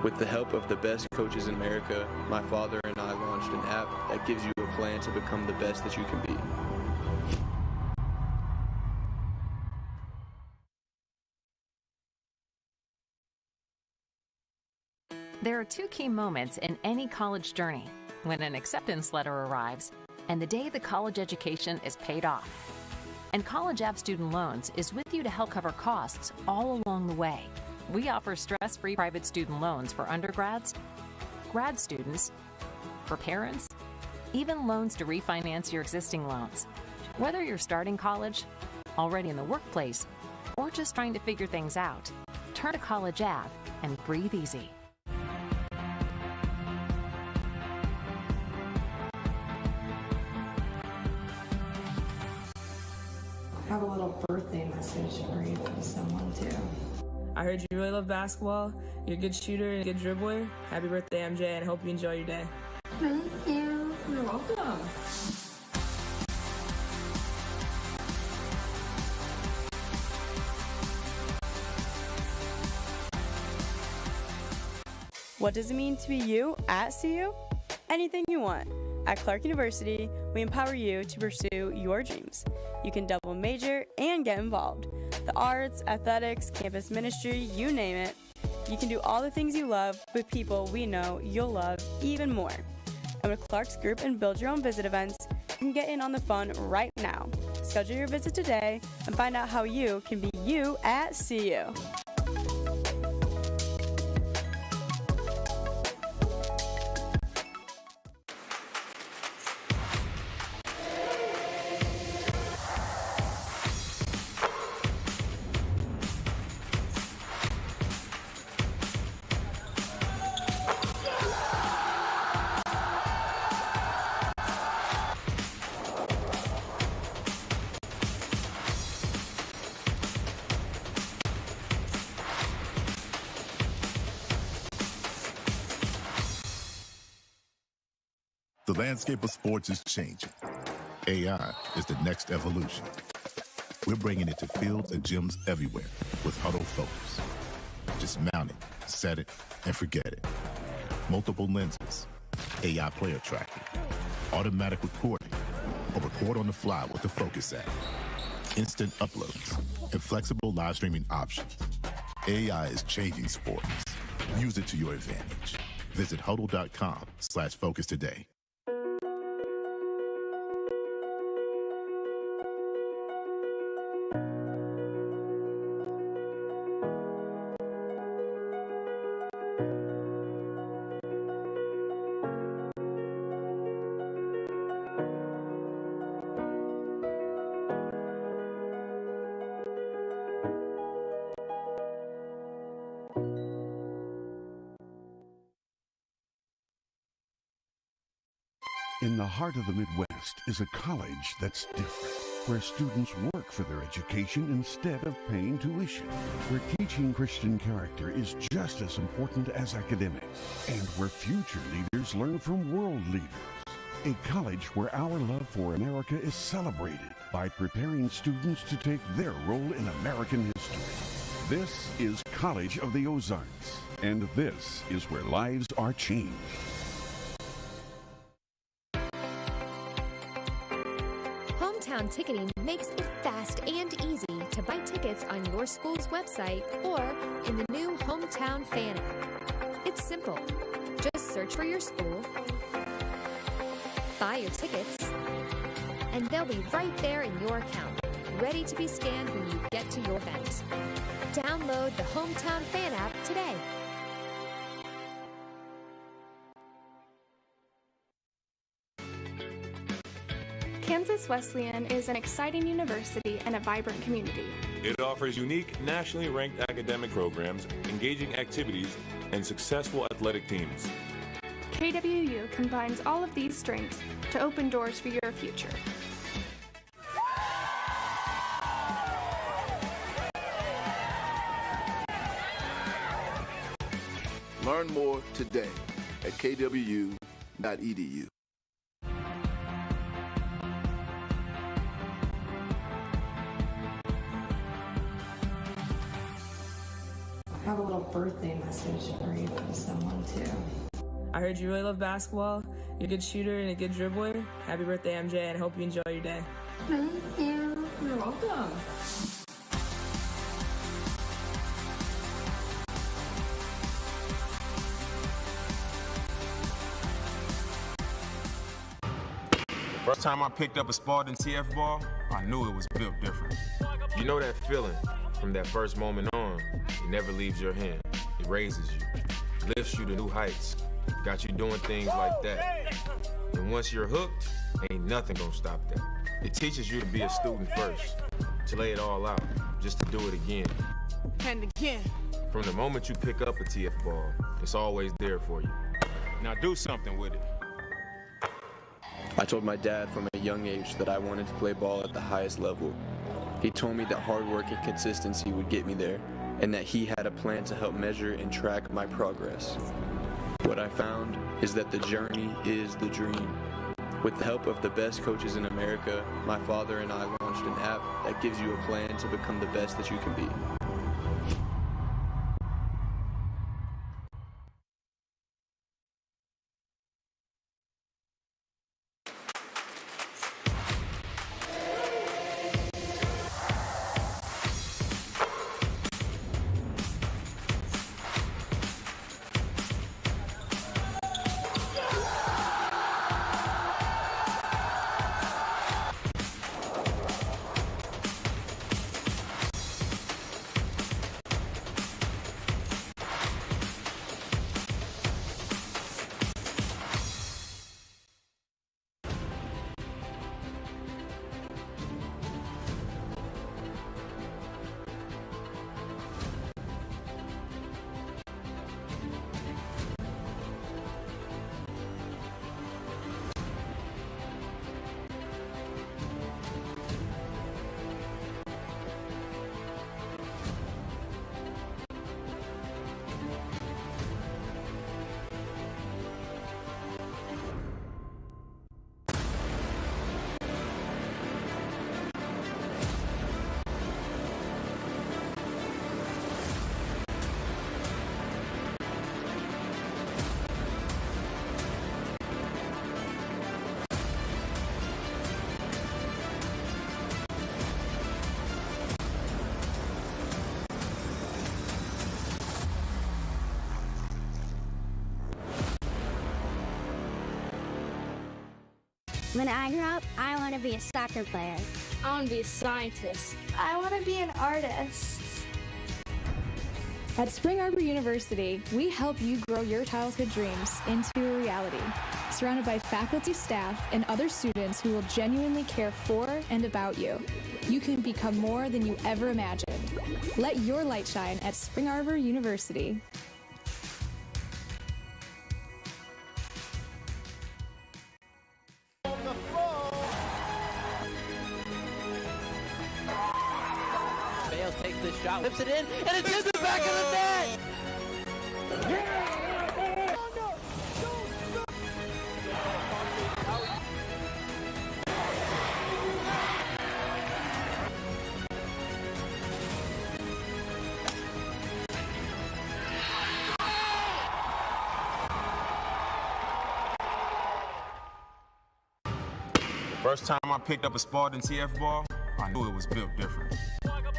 With the help of the best coaches in America, my father and I launched an app that gives you a plan to become the best that you can be. There are 2 key moments in any college journey: when an acceptance letter arrives and the day the college education is paid off. And College Ave Student Loans is with you to help cover costs all along the way. We offer stress-free private student loans for undergrads, grad students, for parents, even loans to refinance your existing loans. Whether you're starting college, already in the workplace, or just trying to figure things out, turn to College Ave and breathe easy. I have a little birthday message for you from someone too. I heard you really love basketball. You're a good shooter and a good dribbler. Happy birthday, MJ, and I hope you enjoy your day. Thank you. You're welcome. What does it mean to be you at CU? Anything you want. At Clark University, we empower you to pursue your dreams. You can double major and get involved. The arts, athletics, campus ministry, you name it. You can do all the things you love with people we know you'll love even more. And with Clark's group and build your own visit events, you can get in on the fun right now. Schedule your visit today and find out how you can be you at CU. The landscape of sports is changing. AI is the next evolution. We're bringing it to fields and gyms everywhere with Huddle Focus. Just mount it, set it, and forget it. Multiple lenses, AI player tracking, automatic recording, or record on the fly with the Focus app, instant uploads, and flexible live streaming options. AI is changing sports. Use it to your advantage. Visit huddle.com/focus today. In the heart of the Midwest is a college that's different, where students work for their education instead of paying tuition, where teaching Christian character is just as important as academics, and where future leaders learn from world leaders. A college where our love for America is celebrated by preparing students to take their role in American history. This is College of the Ozarks, and this is where lives are changed. Hometown ticketing makes it fast and easy to buy tickets on your school's website or in the new Hometown Fan app. It's simple. Just search for your school, buy your tickets, and they'll be right there in your account, ready to be scanned when you get to your event. Download the Hometown Fan app today. Kansas Wesleyan is an exciting university and a vibrant community. It offers unique, nationally ranked academic programs, engaging activities, and successful athletic teams. KWU combines all of these strengths to open doors for your future. Learn more today at kwu.edu. I have a little birthday message for you from someone too. I heard you really love basketball. You're a good shooter and a good dribbler. Happy birthday, MJ, and I hope you enjoy your day. Thank you. You're welcome. First time I picked up a Spartan TF ball, I knew it was built different. You know that feeling from that first moment on, it never leaves your hand. It raises you, lifts you to new heights, got you doing things like that. And once you're hooked, ain't nothing gonna stop that. It teaches you to be a student first, to lay it all out, just to do it again. And again. From the moment you pick up a TF ball, it's always there for you. Now do something with it. I told my dad from a young age that I wanted to play ball at the highest level. He told me that hard work and consistency would get me there, and that he had a plan to help measure and track my progress. What I found is that the journey is the dream. With the help of the best coaches in America, my father and I launched an app that gives you a plan to become the best that you can be. When I grow up, I want to be a soccer player. I want to be a scientist. I want to be an artist. At Spring Arbor University, we help you grow your childhood dreams into a reality. Surrounded by faculty, staff, and other students who will genuinely care for and about you, you can become more than you ever imagined. Let your light shine at Spring Arbor University. shot, whips it in, and it's in the back of the net! First time I picked up a Spartan TF ball, I knew it was built different.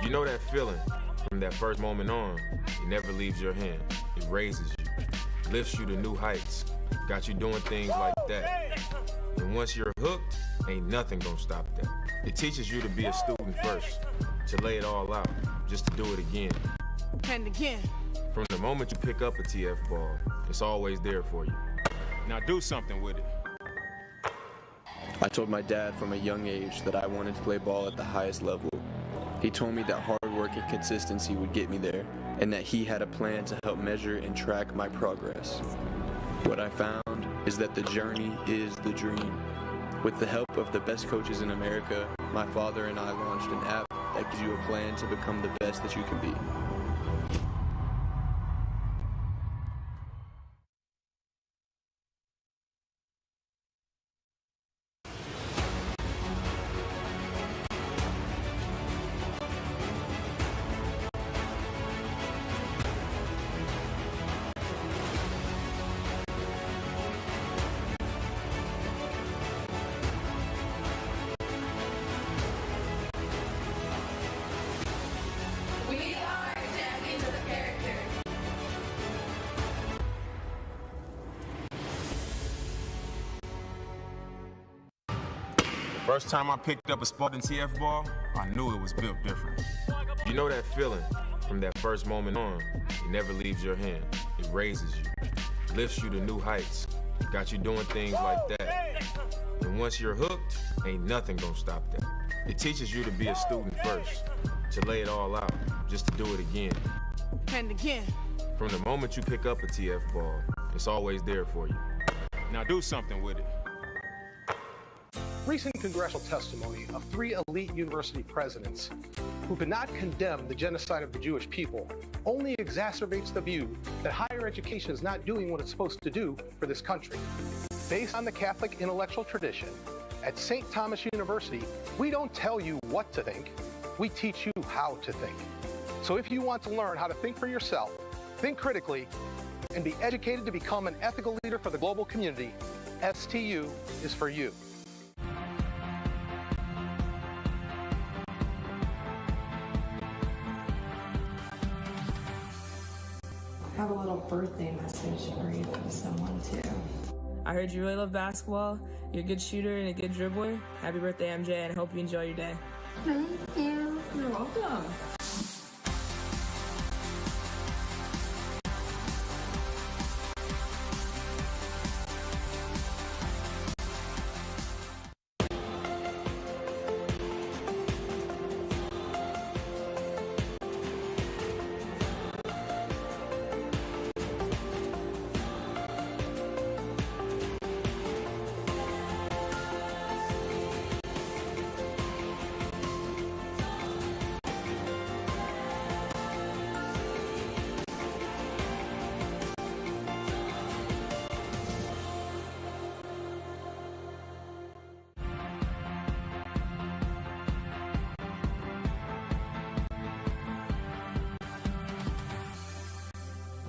You know that feeling from that first moment on, it never leaves your hand. It raises you, lifts you to new heights, got you doing things like that. And once you're hooked, ain't nothing gonna stop that. It teaches you to be a student first, to lay it all out, just to do it again. And again. From the moment you pick up a TF ball, it's always there for you. Now do something with it. I told my dad from a young age that I wanted to play ball at the highest level. He told me that hard work and consistency would get me there, and that he had a plan to help measure and track my progress. What I found is that the journey is the dream. With the help of the best coaches in America, my father and I launched an app that gives you a plan to become the best that you can be. First time I picked up a Spartan TF ball, I knew it was built different. You know that feeling from that first moment on, it never leaves your hand. It raises you, lifts you to new heights, got you doing things like that. And once you're hooked, ain't nothing gonna stop that. It teaches you to be a student first, to lay it all out, just to do it again. And again. From the moment you pick up a TF ball, it's always there for you. Now do something with it. Recent congressional testimony of 3 elite university presidents who could not condemn the genocide of the Jewish people only exacerbates the view that higher education is not doing what it's supposed to do for this country. Based on the Catholic intellectual tradition, at St. Thomas University, we don't tell you what to think, we teach you how to think. So if you want to learn how to think for yourself, think critically, and be educated to become an ethical leader for the global community, STU is for you. I have a little birthday message for you from someone too. I heard you really love basketball. You're a good shooter and a good dribbler. Happy birthday, MJ, and I hope you enjoy your day. Thank you. You're welcome.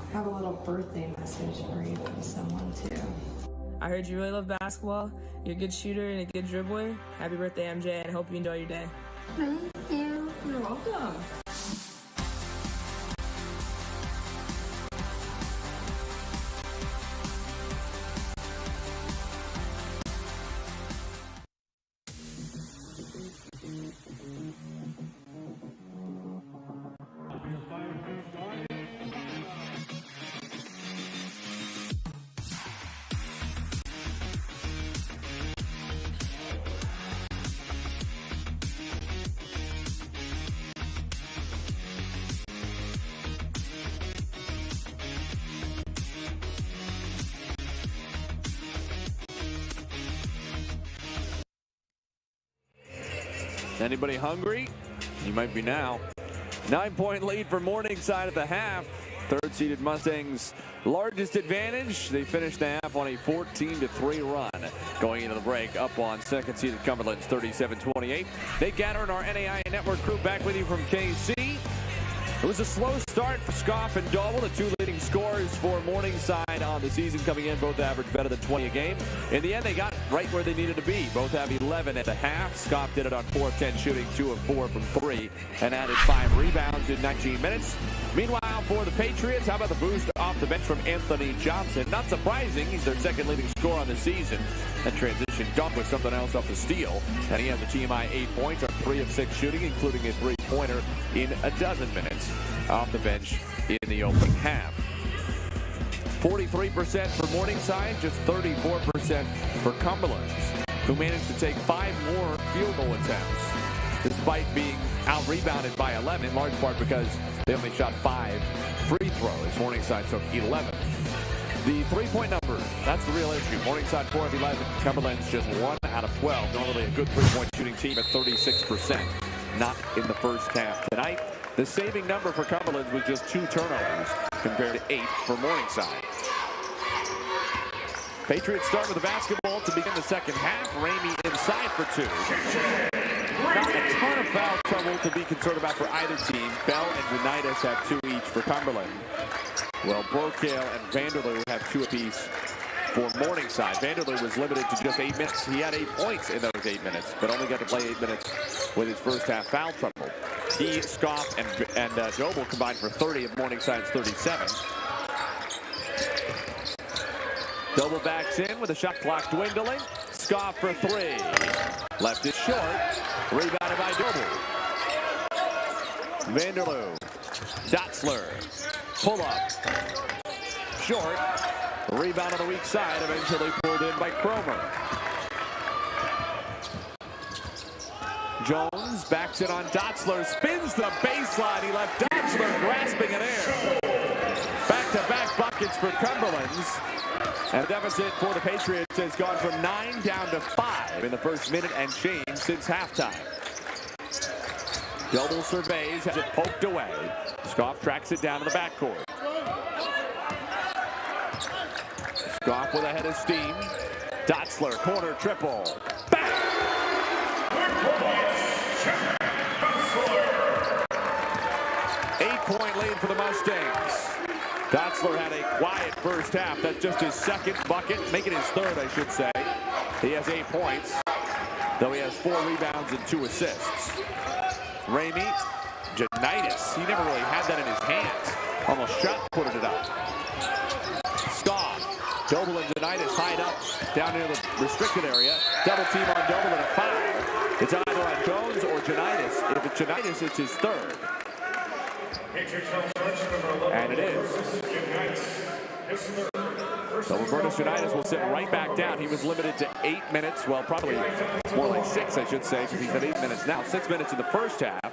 I have a little birthday message for you from someone too. I heard you really love basketball. You're a good shooter and a good dribbler. Happy birthday, MJ, and I hope you enjoy your day. Thank you. You're welcome. Anybody hungry? You might be now. 9-point lead for Morningside at the half. Third-seeded Mustangs' largest advantage. They finished the half on a 14-3 run. Going into the break, up on second-seeded Cumberlands 37-28. Nate Gatter and our NAIA Network crew back with you from KC. It was a slow start for Scoff and Doble, the two leading scorers for Morningside on the season, coming in. Both averaged better than 20 a game. In the end, they got right where they needed to be. Both have 11 at the half. Scoff did it on 4 of 10 shooting, 2 of 4 from 3, and added 5 rebounds in 19 minutes. Meanwhile, for the Patriots, how about the boost off the bench from Anthony Johnson? Not surprising, he's their second leading scorer on the season. That transition dunk with something else off the steal, and he has a team-high 8 points on 3 of 6 shooting, including a 3-pointer in a dozen minutes off the bench in the opening half. 43% for Morningside, just 34% for Cumberlands, who managed to take 5 more field goal attempts, despite being out-rebounded by 11, in large part because they only shot 5 free throws. Morningside took 11. The three-point number, that's the real issue. Morningside 4 of 11, Cumberlands just 1 out of 12. Normally a good three-point shooting team at 36%. Not in the first half tonight. The saving number for Cumberlands was just 2 turnovers compared to 8 for Morningside. Patriots start with the basketball to begin the second half. Ramey inside for 2. Not a ton of foul trouble to be concerned about for either team. Bell and Unitas have 2 each for Cumberland. Well, Brokale and Vanderloo have 2 apiece for Morningside. Vanderloo was limited to just 8 minutes. He had 8 points in those 8 minutes, but only got to play 8 minutes with his first half foul trouble. He, Scoff, and Doble combined for 30 of Morningside's 37. Doble backs in with the shot clock dwindling. Scoff for 3. Left it short. Rebounded by Doble. Vanderloo. Dotzler. Pull up. Short. Rebound on the weak side. Eventually pulled in by Cromer. Jones backs it on Dotzler. Spins the baseline. He left Dotzler grasping in air. Back-to-back buckets for Cumberlands. And the deficit for the Patriots has gone from 9 down to 5 in the first minute and change since halftime. Doble surveys, has it poked away. Scoff tracks it down to the backcourt. Scoff with a head of steam. Dotzler, corner triple. Bang! 8-point lead for the Mustangs. Dotzler had a quiet first half. That's just his second bucket, making his third, I should say. He has 8 points, though he has 4 rebounds and 2 assists. Ramey, Janitis, he never really had that in his hands. Almost shot putting it up. Scoff, Doble and Janitis tied up down near the restricted area. Double team on Doble and a foul. It's either on Jones or Janitis. If it's Janitis, it's his third. And it is. So Robertus Unitas will sit right back down. He was limited to 8 minutes. Well, probably more like 6, I should say, because he's at 8 minutes now. 6 minutes in the first half.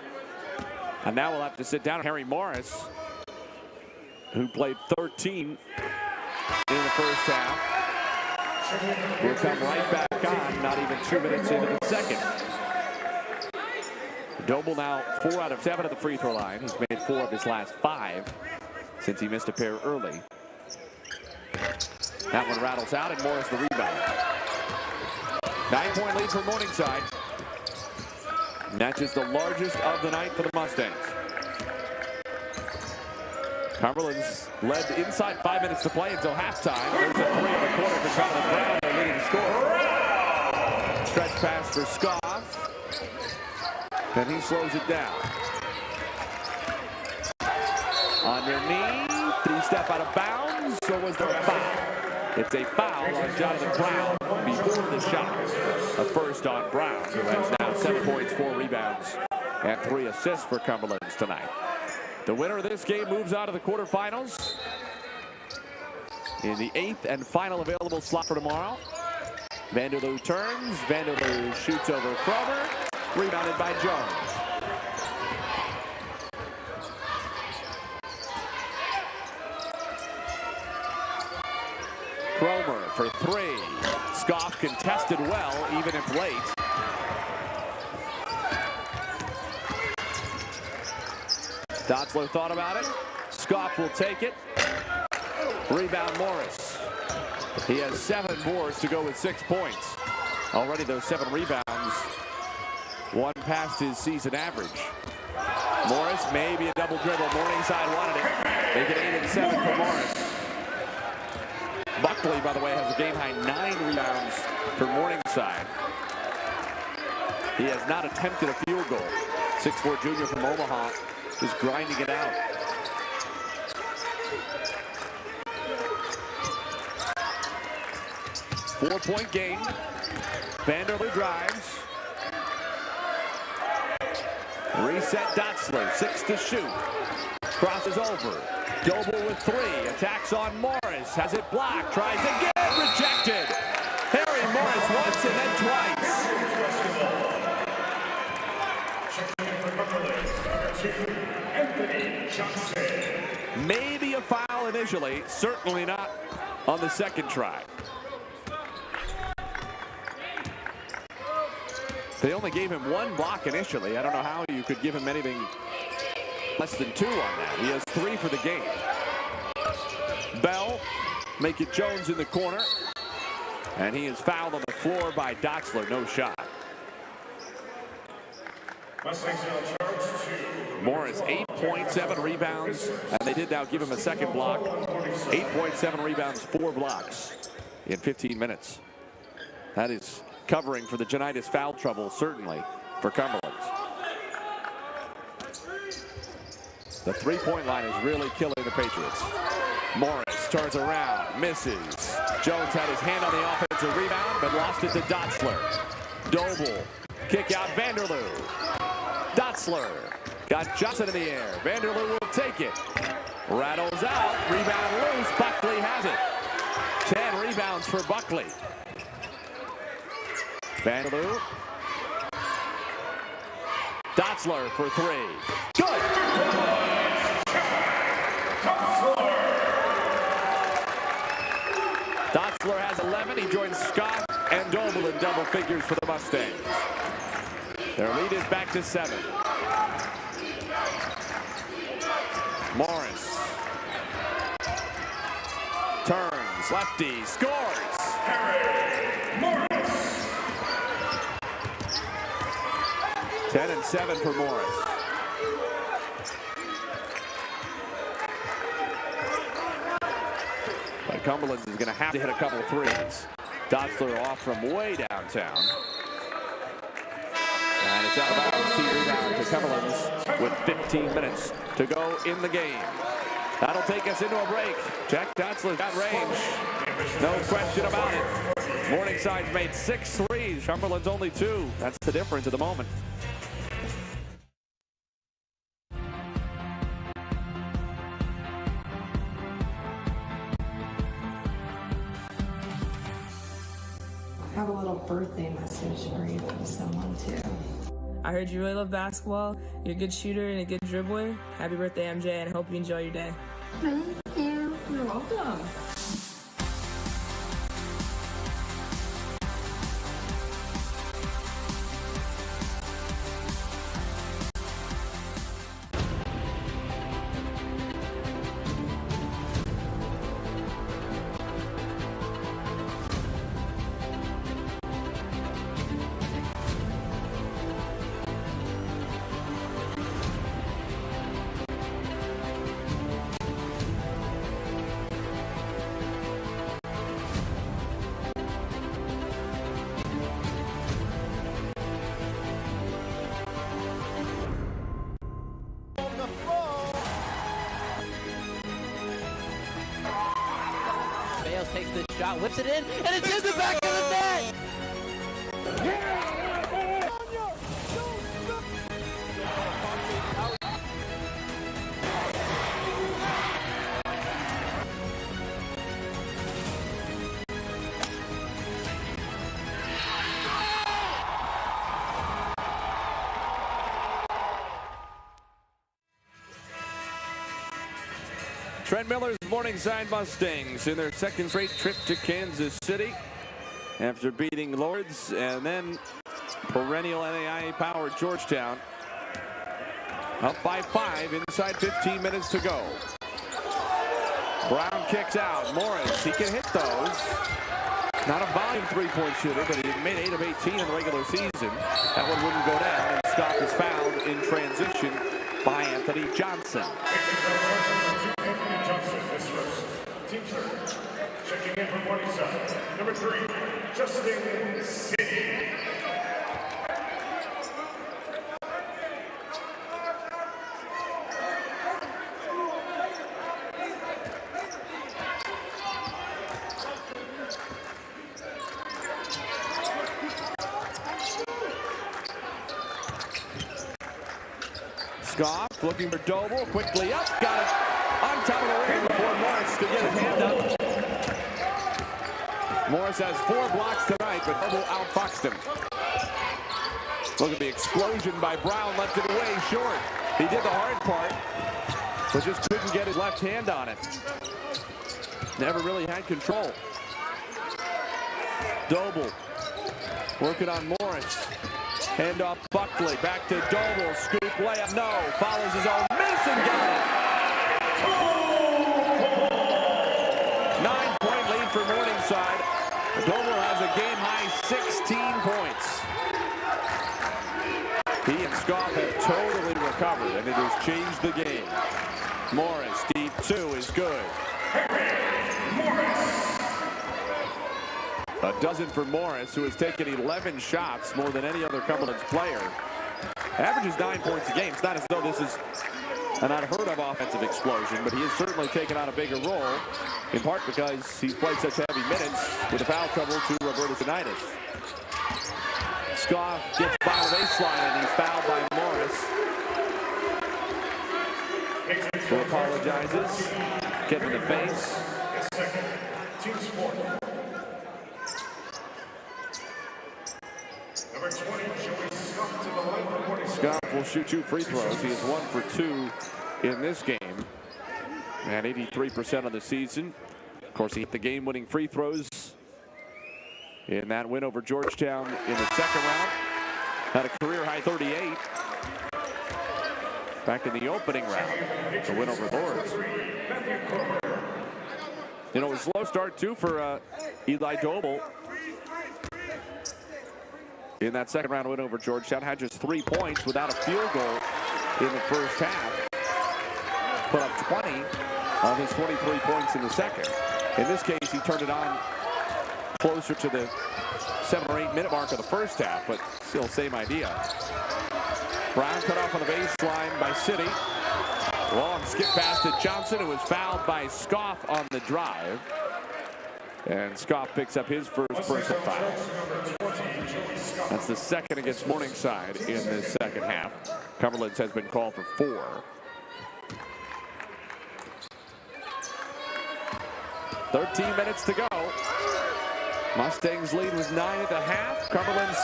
And now we'll have to sit down Harry Morris, who played 13 in the first half. Will come right back on, not even 2 minutes into the second. Doble now 4 out of 7 at the free throw line. He's made 4 of his last 5 since he missed a pair early. That one rattles out, and Morris the rebound. 9-point lead for Morningside. Matches the largest of the night for the Mustangs. Cumberlands led inside 5 minutes to play until halftime. There's a 3 in the quarter for Cumberland Brown, their leading scorer. Stretch pass for Scoff. And he slows it down. Underneath, 3-step out of bounds, so was there a foul? It's a foul on Jonathan Brown before the shot. A first on Brown, who has now 7 points, 4 rebounds, and 3 assists for Cumberlands tonight. The winner of this game moves on to the quarterfinals in the 8th and final available slot for tomorrow. Vanderloo turns, Vanderloo shoots over Cromer. Rebounded by Jones. Cromer for 3. Scoff contested well, even if late. Dotzler thought about it. Scoff will take it. Rebound Morris. He has 7 boards to go with 6 points. Already those 7 rebounds, 1 past his season average. Morris, maybe a double dribble. Morningside wanted it. Make it 8 and 7 for Morris. Buckley, by the way, has a game-high 9 rebounds for Morningside. He has not attempted a field goal. 6'4" junior from Omaha is grinding it out. Four-point game. Vanderloo drives. Reset Dotzler, 6 to shoot. Crosses over. Doble with 3. Attacks on Morris. Has it blocked. Tries again. Rejected. Harry Morris once and then twice. Maybe a foul initially. Certainly not on the second try. They only gave him 1 block initially. I don't know how you could give him anything less than 2 on that. He has 3 for the game. Bell, make it Jones in the corner. And he is fouled on the floor by Dotzler. No shot. Morris, 8.7 rebounds. And they did now give him a second block. 8.7 rebounds, 4 blocks in 15 minutes. That is covering for the Janitas foul trouble, certainly, for Cumberlands. The three-point line is really killing the Patriots. Morris turns around, misses. Jones had his hand on the offensive rebound, but lost it to Dotzler. Doble, kick out Vanderloo. Dotzler got Johnson in the air. Vanderloo will take it. Rattles out, rebound loose. Buckley has it. 10 rebounds for Buckley. Vanderloo. Dotzler for 3. Good. Dotzler has 11. He joins Scott and Doble in double figures for the Mustangs. Their lead is back to 7. Morris. Turns, lefty, scores. Morris. 10 and 7 for Morris. But Cumberlands is going to have to hit a couple of threes. Dotzler off from way downtown. And it's out of bounds. Team rebound to Cumberlands with 15 minutes to go in the game. That'll take us into a break. Jack Dotzler's got range. No question about it. Morningside's made 6 threes. Cumberland's only 2. That's the difference at the moment. I have a little birthday message for you from someone too. I heard you really love basketball. You're a good shooter and a good dribbler. Happy birthday, MJ, and I hope you enjoy your day. Thank you. You're welcome. Takes the shot, whips it in, and it's in the back of the net! Trent Miller's Morningside Mustangs in their second straight trip to Kansas City after beating Lords and then perennial NAIA power Georgetown. Up by 5 inside 15 minutes to go. Brown kicks out. Morris, he can hit those. Not a volume three-point shooter, but he made 8 of 18 in the regular season. That one wouldn't go down, and Scott is fouled in transition by Anthony Johnson. Team third, checking in from Morningside, number 3, Justin City. Goff looking for Doble, quickly up, got it on top of the ring before Morris could get his hand up. Morris has 4 blocks tonight, but Doble outfoxed him. Look at the explosion by Brown, left it away short. He did the hard part, but just couldn't get his left hand on it. Never really had control. Doble working on Morris. Hand off Buckley, back to Doble, scoop layup, no, follows his own miss and got it. 9-point lead for Morningside. Doble has a game-high 16 points. He and Scoff have totally recovered, and it has changed the game. Morris, deep 2 is good. A dozen for Morris, who has taken 11 shots, more than any other Cumberlands player. Averages 9 points a game. It's not as though this is an unheard-of offensive explosion, but he has certainly taken on a bigger role, in part because he's played such heavy minutes with a foul trouble to Robertus Unitas. Scoff gets by the baseline, and he's fouled by Morris. Who apologizes, get in the face. Team sport. Number 20, Joey Scott to the line for Morningside. Scott will shoot 2 free throws. He is 1 for 2 in this game. At 83% of the season. Of course, he hit the game-winning free throws in that win over Georgetown in the second round. Had a career-high 38 back in the opening round. The win over Lords. You know, a slow start, too, for Eli Doble. In that second round win over Georgetown, had just 3 points without a field goal in the first half. Put up 20 of his 23 points in the second. In this case, he turned it on closer to the 7 or 8 minute mark of the first half, but still same idea. Brown cut off on the baseline by City. Long skip pass to Johnson, who was fouled by Scoff on the drive. And Scoff picks up his first personal foul. That's the second against Morningside in the second half. Cumberlands has been called for 4. 13 minutes to go. Mustangs lead was 9 at the half. Cumberlands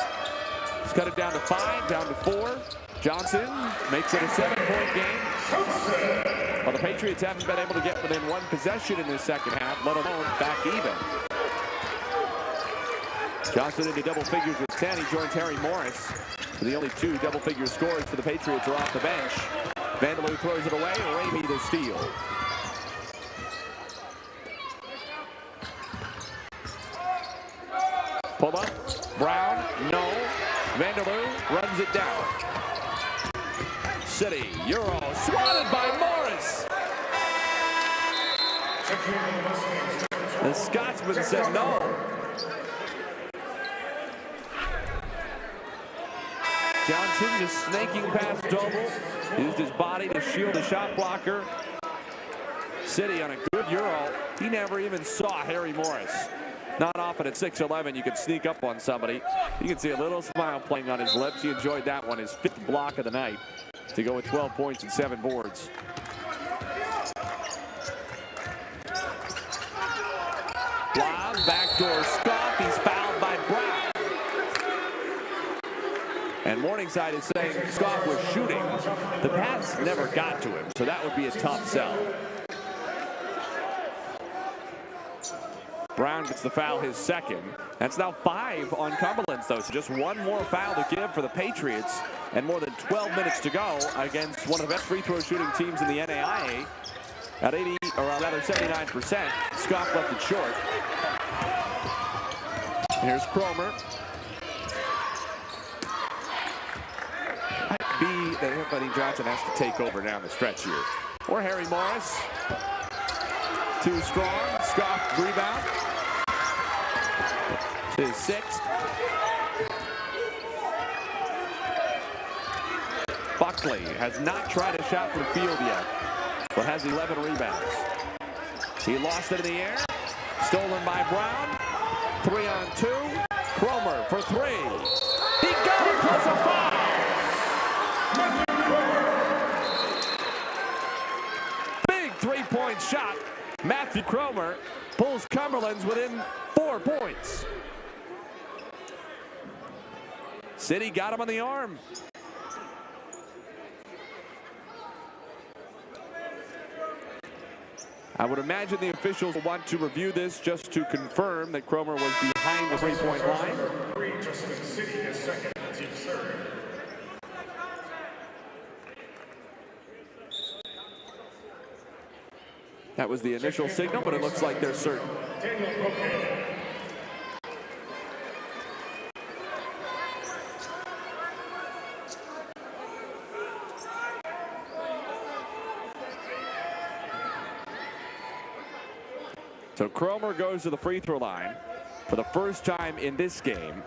has cut it down to 5, down to 4. Johnson makes it a 7-point game. Well, the Patriots haven't been able to get within 1 possession in this second half, let alone back even. Johnson into double figures with 10. He joins Harry Morris. The only 2 double-figure scores for the Patriots are off the bench. Vanderloo throws it away. Ramey the steal. Pull up. Brown. No. Vanderloo runs it down. City. Euro. Swatted by Morris. The Scotsman said no. Johnson just snaking past Doble. Used his body to shield the shot blocker. City on a good Euro. He never even saw Harry Morris. Not often at 6'11" you can sneak up on somebody. You can see a little smile playing on his lips. He enjoyed that one, his 5th block of the night, to go with 12 points and 7 boards. Lob, backdoor Scott. He's fouled by Brown. And Morningside is saying Scott was shooting. The pass never got to him, so that would be a tough sell. Brown gets the foul, his second. That's now 5 on Cumberlands, though, so just 1 more foul to give for the Patriots and more than 12 minutes to go against one of the best free throw shooting teams in the NAIA at 79%. Scoff left it short. Here's Cromer. Might be that Anthony Johnson has to take over down the stretch here. Or Harry Morris. Too strong. Scoff rebound. It's his sixth. Buckley has not tried a shot from the field yet, but has 11 rebounds. He lost it in the air. Stolen by Brown. 3 on 2. Cromer for 3. He got it plus a foul. Big three-point shot. Matthew Cromer pulls Cumberlands within 4 points. City got him on the arm. I would imagine the officials will want to review this just to confirm that Cromer was behind the three-point line. Justin City is second, team third. That was the initial signal, but it looks like they're certain. So Cromer goes to the free throw line for the first time in this game.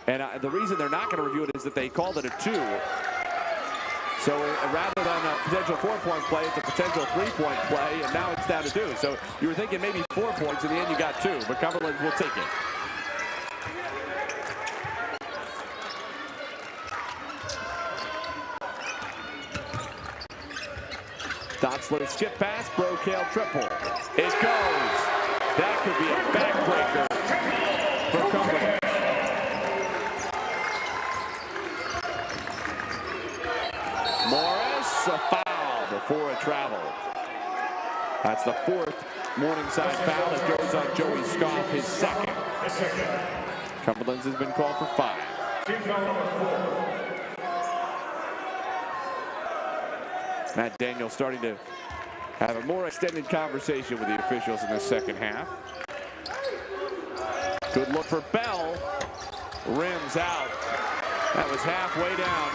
And the reason they're not going to review it is that they called it a 2. So rather than a potential 4-point play, it's a potential 3-point play, and now it's down to 2. So you were thinking maybe 4 points, in the end you got 2, but Cumberland will take it. Dotzler skip pass, Brocale triple. It goes. That could be a backbreaker for Cumberland. Morris, a foul before a travel. That's the 4th Morningside foul that goes on Joey Scoff, his second. Cumberland's has been called for 5. Matt Daniel starting to have a more extended conversation with the officials in the second half. Good look for Bell. Rims out. That was halfway down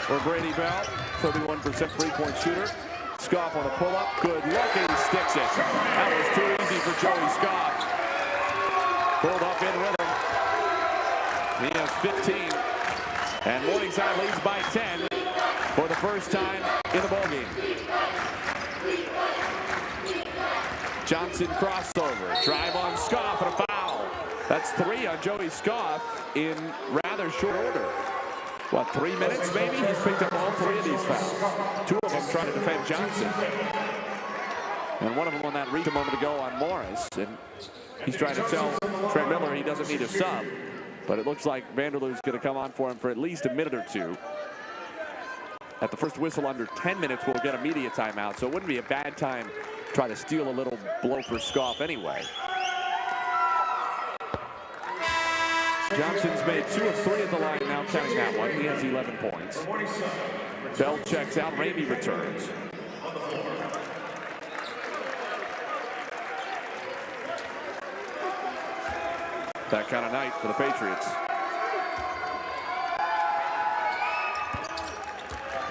for Brady Bell. 31% three-point shooter. Scoff on a pull-up. Good look, and he sticks it. That was too easy for Joey Scoff. Pulled up in rhythm. He has 15. And Morningside leads by 10 for the first time in the ballgame. Johnson crossover. Drive on Scoff and a foul. That's 3 on Joey Scoff in rather short order. What, 3 minutes maybe? He's picked up all 3 of these fouls. 2 of them trying to defend Johnson. And one of them on that reach a moment ago on Morris. And he's trying to tell Trent Miller he doesn't need a sub. But it looks like Vanderloo's going to come on for him for at least a minute or 2. At the first whistle under 10 minutes, we'll get a media timeout. So it wouldn't be a bad time to try to steal a little blow for Scoff anyway. Johnson's made 2 of 3 at the line now, counting that one. He has 11 points. Bell checks out. Ramey returns. That kind of night for the Patriots.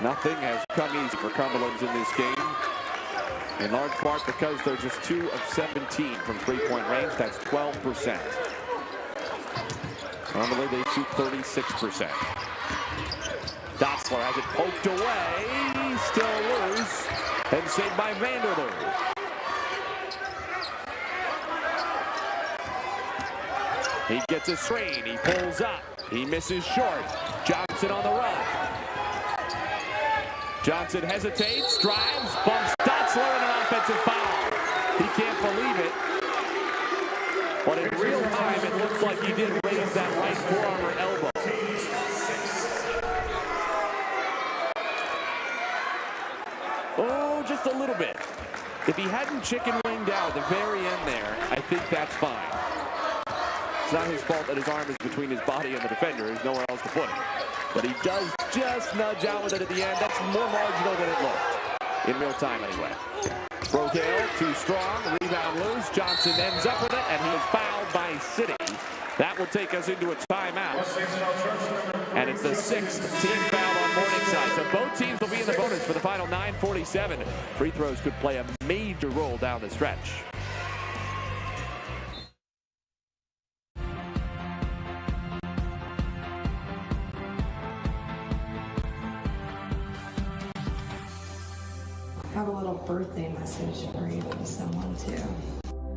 Nothing has come easy for Cumberlands in this game. In large part because they're just 2 of 17 from three-point range. That's 12%. Normally they shoot 36%. Dotzler has it poked away. Still loose. And saved by Vanderloo. He gets a screen. He pulls up. He misses short. Johnson on the run. Johnson hesitates, drives, bumps Dotzler, and an offensive foul. He can't believe it. But in real time, it looks like he did raise that right forearm or elbow. Oh, just a little bit. If he hadn't chicken winged out at the very end there, I think that's fine. It's not his fault that his arm is between his body and the defender. There's nowhere else to put it. But he does just nudge out with it at the end. That's more marginal than it looked. In real time, anyway. Brogale, too strong. Rebound loose. Johnson ends up with it, and he is fouled by City. That will take us into a timeout. And it's the 6th team foul on Morningside. So both teams will be in the bonus for the final 9:47. Free throws could play a major role down the stretch. I have a little birthday message for you from someone, too.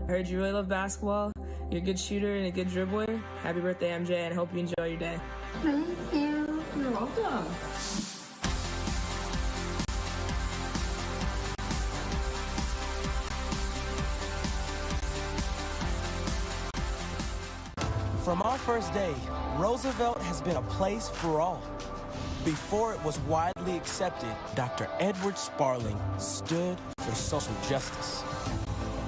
I heard you really love basketball. You're a good shooter and a good dribbler. Happy birthday, MJ, and I hope you enjoy your day. Thank you. You're welcome. From our first day, Roosevelt has been a place for all. Before it was widely accepted, Dr. Edward Sparling stood for social justice.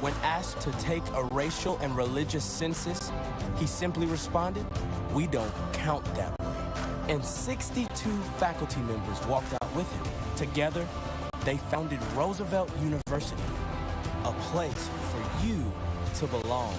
When asked to take a racial and religious census, he simply responded, "We don't count that way." And 62 faculty members walked out with him. Together, they founded Roosevelt University, a place for you to belong.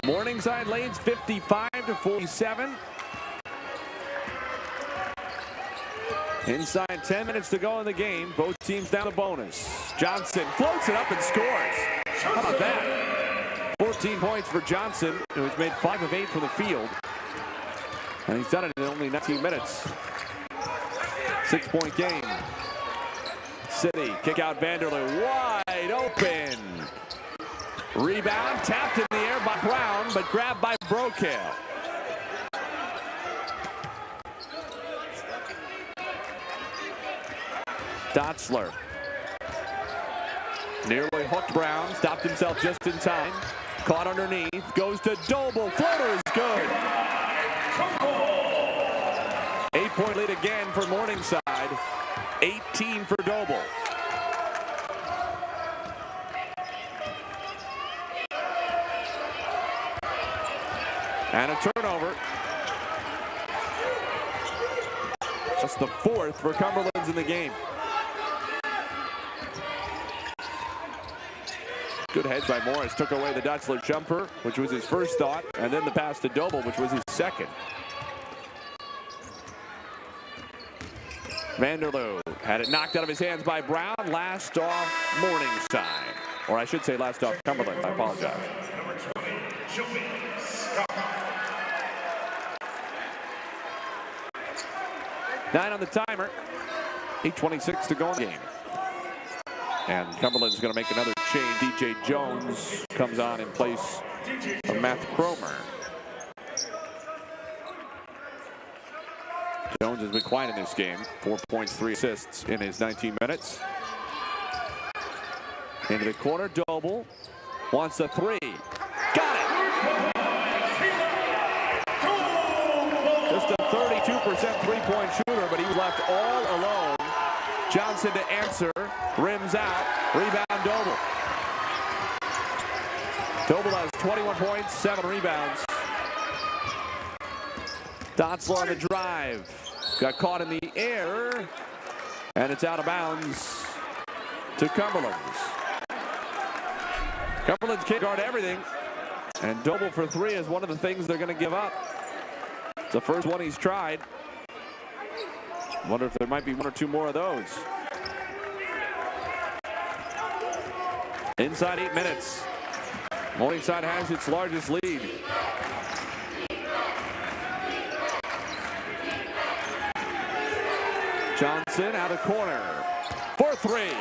Morningside leads 55-47. Inside 10 minutes to go in the game. Both teams down a bonus. Johnson floats it up and scores. How about that? 14 points for Johnson, who's made 5 of 8 from the field. And he's done it in only 19 minutes. 6-point game. City kick out Vanderloo. Wide open. Rebound tapped in the air by Brown, but grabbed by Brogale. Dotzler. Nearly hooked Brown, stopped himself just in time. Caught underneath, goes to Doble. Floater is good. 8-point lead again for Morningside. 18 for Doble. And a turnover. Just the 4th for Cumberlands in the game. Good head by Morris. Took away the Dotzler jumper, which was his first thought, and then the pass to Doble, which was his second. Vanderloo had it knocked out of his hands by Brown. Last off Morningside. Or I should say last off Cumberland. I apologize. 9 on the timer. 8:26 to go in the game. And Cumberland's going to make another change. DJ Jones comes on in place of Matt Cromer. Jones has been quiet in this game. 4 points, 3 assists in his 19 minutes. Into the corner, Doble wants a 3. Got it! Just a 32% three-point shooter, but he was left all alone. Johnson to answer, rims out, rebound Doble. Doble has 21 points, 7 rebounds. Dotzler on the drive. Got caught in the air, and it's out of bounds to Cumberlands. Cumberlands can't guard everything, and Doble for 3 is one of the things they're going to give up. It's the first one he's tried. Wonder if there might be 1 or 2 more of those. Inside 8 minutes. Morningside has its largest lead. Johnson out of corner for 3.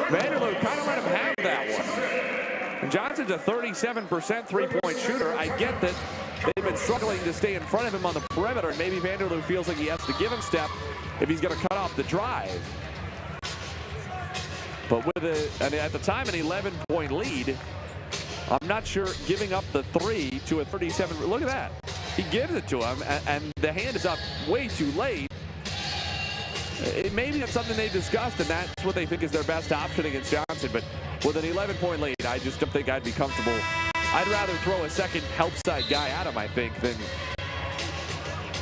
Vanderloo kind of let him have that one. And Johnson's a 37% three-point shooter. I get that they've been struggling to stay in front of him on the perimeter. Maybe Vanderloo feels like he has to give him step if he's going to cut off the drive. But with at the time, an 11-point lead, I'm not sure giving up the three to a 37. Look at that. He gives it to him, and the hand is up way too late. Maybe that's something they discussed, and that's what they think is their best option against Johnson. But with an 11-point lead, I just don't think I'd be comfortable. I'd rather throw a second help side guy at him, I think, than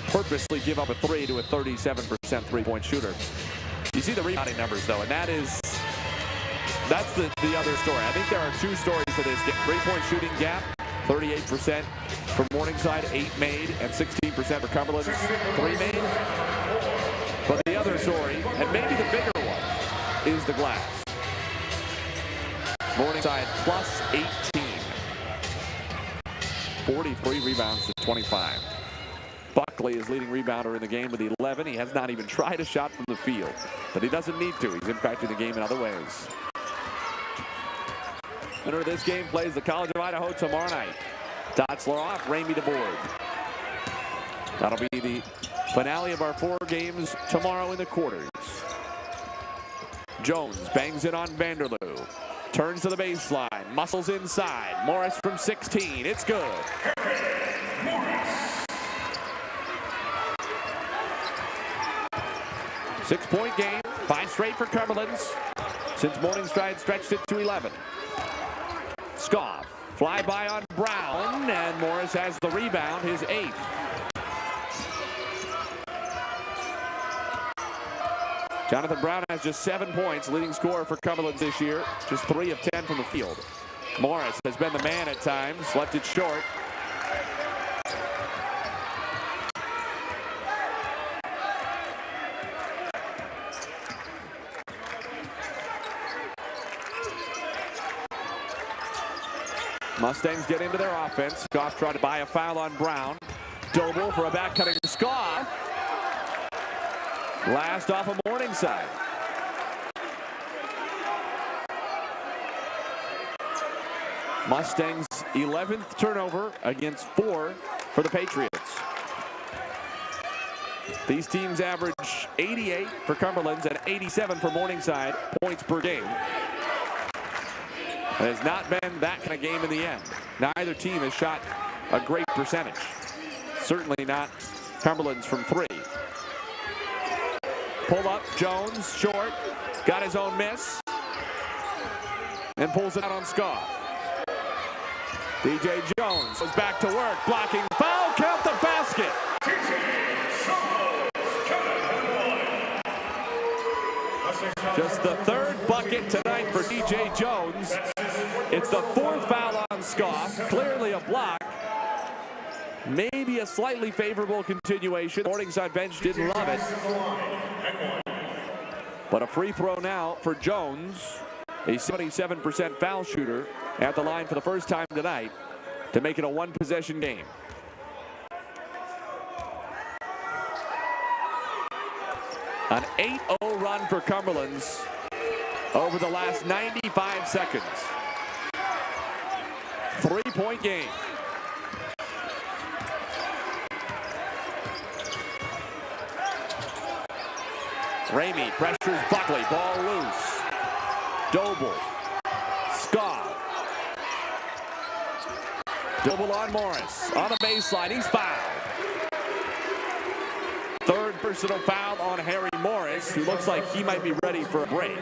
purposely give up a three to a 37% three-point shooter. You see the rebounding numbers, though, and that's the other story. I think there are two stories to this game. Three-point shooting gap, 38% for Morningside, 8 made, and 16% for Cumberlands, 3 made. But the other story, and maybe the bigger one, is the glass. Morningside plus 18. 43 rebounds to 25. Buckley is leading rebounder in the game with 11. He has not even tried a shot from the field, but he doesn't need to. He's impacting the game in other ways. Winner of this game plays the College of Idaho tomorrow night. Dotzler off, Ramey to board. That'll be the finale of our 4 games tomorrow in the quarters. Jones bangs it on Vanderloo. Turns to the baseline, muscles inside. Morris from 16, it's good. 6-point game, 5 straight for Cumberlands since Morningside stretched it to 11. Scoff, fly by on Brown, and Morris has the rebound, his 8th. Jonathan Brown has just 7 points, leading scorer for Cumberlands this year, just 3 of 10 from the field. Morris has been the man at times, left it short. Mustangs get into their offense. Scoff tried to buy a foul on Brown. Doble for a back-cutting Scoff. Last off of Morningside. Mustangs' 11th turnover against 4 for the Patriots. These teams average 88 for Cumberlands and 87 for Morningside points per game. It has not been that kind of game in the end. Neither team has shot a great percentage. Certainly not Cumberlands from 3. Pull up, Jones, short, got his own miss, and pulls it out on Scoff. DJ Jones goes back to work, blocking foul, count the basket. Just the 3rd bucket tonight for DJ Jones. It's the 4th foul on Scoff, clearly a block. Maybe a slightly favorable continuation. Morningside bench didn't love it. But a free throw now for Jones, a 77% foul shooter at the line for the first time tonight to make it a 1-possession game. An 8-0 run for Cumberlands over the last 95 seconds. 3-point game. Ramey pressures Buckley, ball loose. Doble, Scoff. Doble on Morris, on the baseline, he's fouled. 3rd personal foul on Harry Morris, who looks like he might be ready for a break.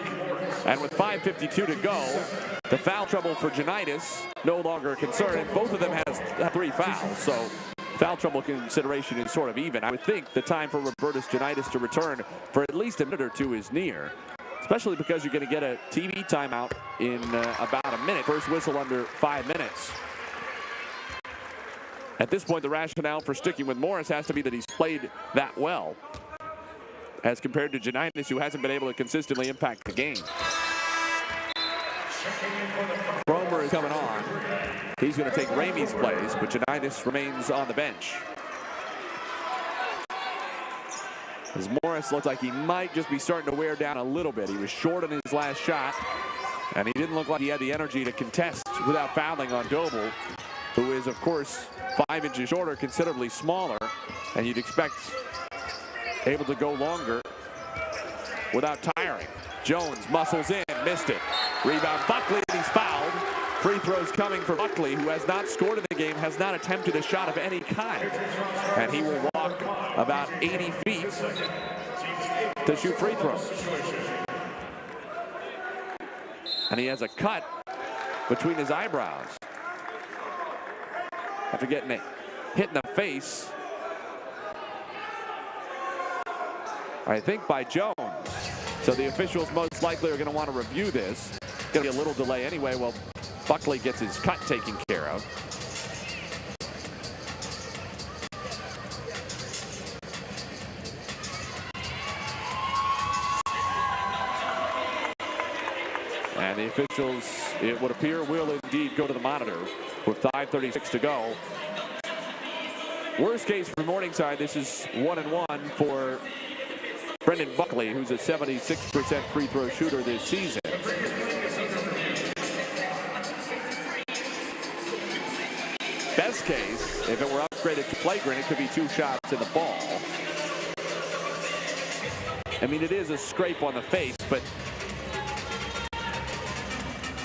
And with 5:52 to go, the foul trouble for Janitis no longer a concern, and both of them has 3 fouls, so foul trouble consideration is sort of even. I would think the time for Robertus Janitis to return for at least a minute or 2 is near, especially because you're going to get a TV timeout in about a minute. First whistle under 5 minutes. At this point, the rationale for sticking with Morris has to be that he's played that well as compared to Janitis, who hasn't been able to consistently impact the game. Cromer is coming on. He's going to take Ramey's place, but Janitis remains on the bench. As Morris looks like he might just be starting to wear down a little bit. He was short on his last shot. And he didn't look like he had the energy to contest without fouling on Doble, who is, of course, 5 inches shorter, considerably smaller, and you'd expect able to go longer without tiring. Jones muscles in, missed it. Rebound Buckley, and he's fouled. Free throws coming for Buckley, who has not scored in the game, has not attempted a shot of any kind. And he will walk about 80 feet to shoot free throws. And he has a cut between his eyebrows after getting hit in the face, I think, by Jones. So the officials most likely are going to want to review this. Going to be a little delay anyway while Buckley gets his cut taken care of. And the officials, it would appear, will indeed go to the monitor with 5:36 to go. Worst case for Morningside, this is 1-1 for Brendan Buckley, who's a 76% free throw shooter this season. Best case, if it were upgraded to flagrant, it could be 2 shots in the ball. I mean, it is a scrape on the face, but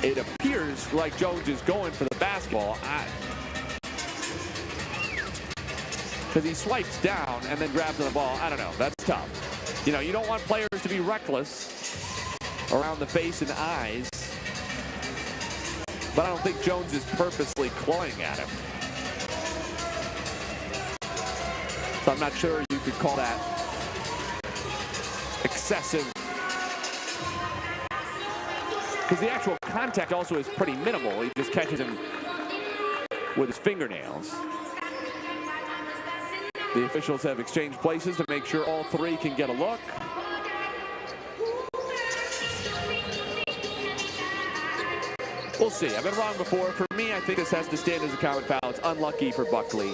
it appears like Jones is going for the basketball. Because he swipes down and then grabs on the ball. I don't know. That's tough. You know, you don't want players to be reckless around the face and eyes. But I don't think Jones is purposely clawing at him. So I'm not sure you could call that excessive. Because the actual contact also is pretty minimal. He just catches him with his fingernails. The officials have exchanged places to make sure all 3 can get a look. We'll see. I've been wrong before. For me, I think this has to stand as a common foul. It's unlucky for Buckley.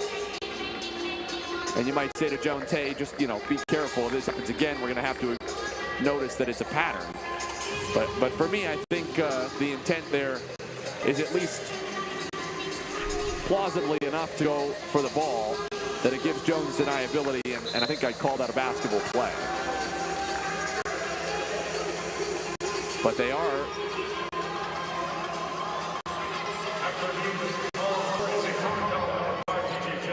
And you might say to Jones, hey, just, you know, be careful. If this happens again, we're going to have to notice that it's a pattern. But for me, I think the intent there is at least plausibly enough to go for the ball that it gives Jones deniability, and I think I'd call that a basketball play. But they are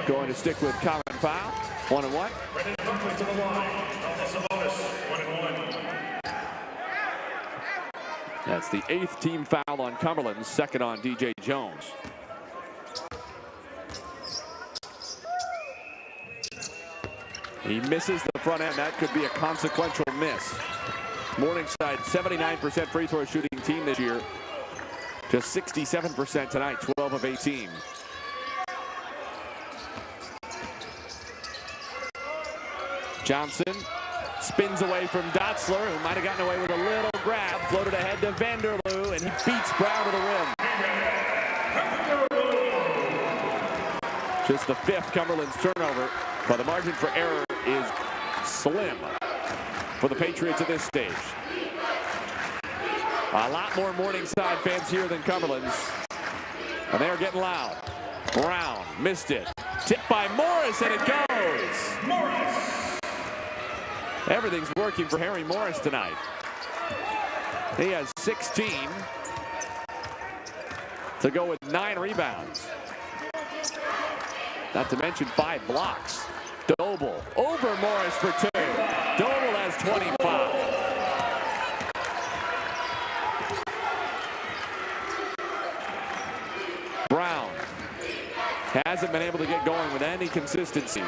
going to stick with common foul. 1-1. That's the 8th team foul on Cumberlands, 2nd on DJ Jones. He misses the front end. That could be a consequential miss. Morningside, 79% free throw shooting team this year. Just 67% tonight, 12 of 18. Johnson spins away from Dotzler, who might have gotten away with a little grab. Floated ahead to Vanderloo, and he beats Brown to the rim. Just the 5th Cumberland's turnover, but the margin for error is slim for the Patriots at this stage. A lot more Morningside fans here than Cumberland's, and they are getting loud. Brown missed it. Tipped by Morris, and it goes. Everything's working for Harry Morris tonight. He has 16 to go with 9 rebounds. Not to mention 5 blocks. Doble over Morris for 2. Doble has 25. Brown hasn't been able to get going with any consistency.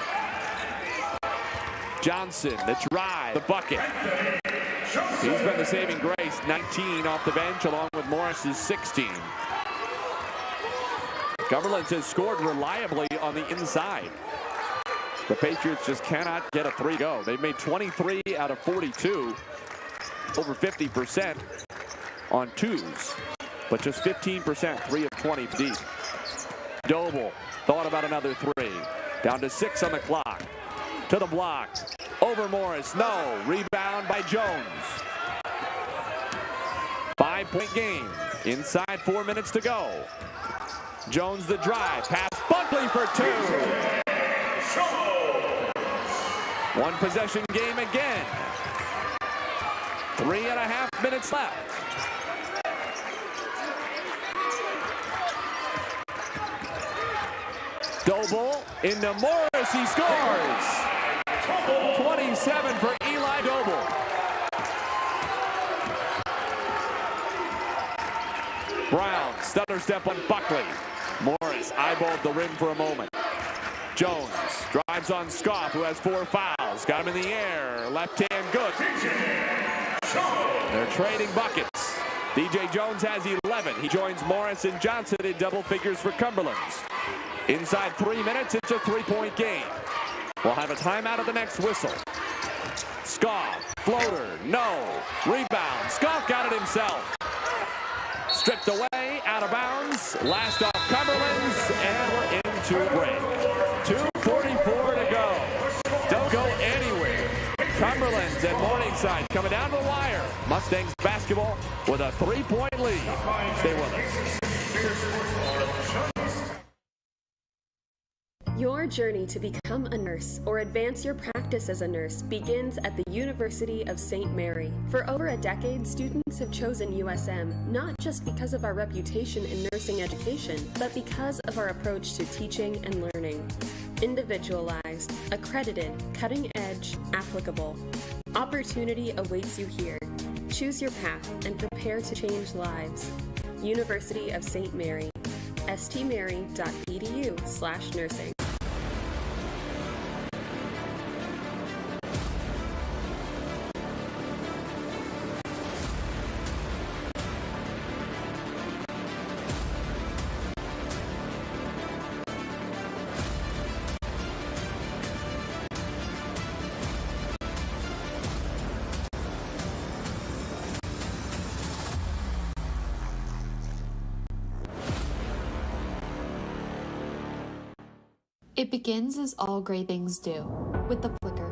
Johnson, the drive, the bucket. He's been the saving grace. 19 off the bench, along with Morris's 16. Cumberlands has scored reliably on the inside. The Patriots just cannot get a 3 go. They've made 23 out of 42, over 50% on 2s, but just 15%, 3 of 20 deep. Doble thought about another 3. Down to 6 on the clock. To the block. Over Morris. No. Rebound by Jones. 5 5-point game. Inside 4 minutes to go. Jones the drive. Pass Buckley for 2. One possession game again. 3.5 minutes left. Doble into Morris. He scores. 27 for Eli Doble. Brown, stutter step on Buckley. Morris eyeballed the rim for a moment. Jones drives on Scoff, who has 4 fouls. Got him in the air. Left hand good. They're trading buckets. DJ Jones has 11. He joins Morris and Johnson in double figures for Cumberlands. Inside 3 minutes, it's a 3-point game. We'll have a timeout at the next whistle. Scoff, floater, no. Rebound, Scoff got it himself. Stripped away, out of bounds. Last off Cumberlands, and we're into break. 2:44 to go. Don't go anywhere. Cumberlands and Morningside coming down the wire. Mustangs basketball with a 3-point lead. Stay with us. Your journey to become a nurse or advance your practice as a nurse begins at the University of St. Mary. For over a decade, students have chosen USM not just because of our reputation in nursing education, but because of our approach to teaching and learning. Individualized, accredited, cutting edge, applicable. Opportunity awaits you here. Choose your path and prepare to change lives. University of St. Mary. stmary.edu/nursing. It begins as all great things do, with a flicker,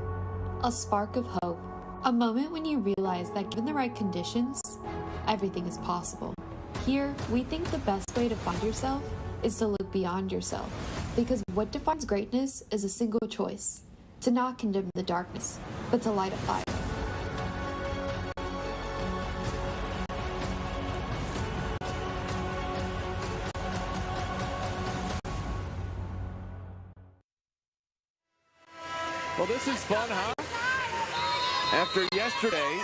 a spark of hope, a moment when you realize that given the right conditions, everything is possible. Here, we think the best way to find yourself is to look beyond yourself, because what defines greatness is a single choice, to not condemn the darkness, but to light a fire. Well, this is fun, huh? After yesterday,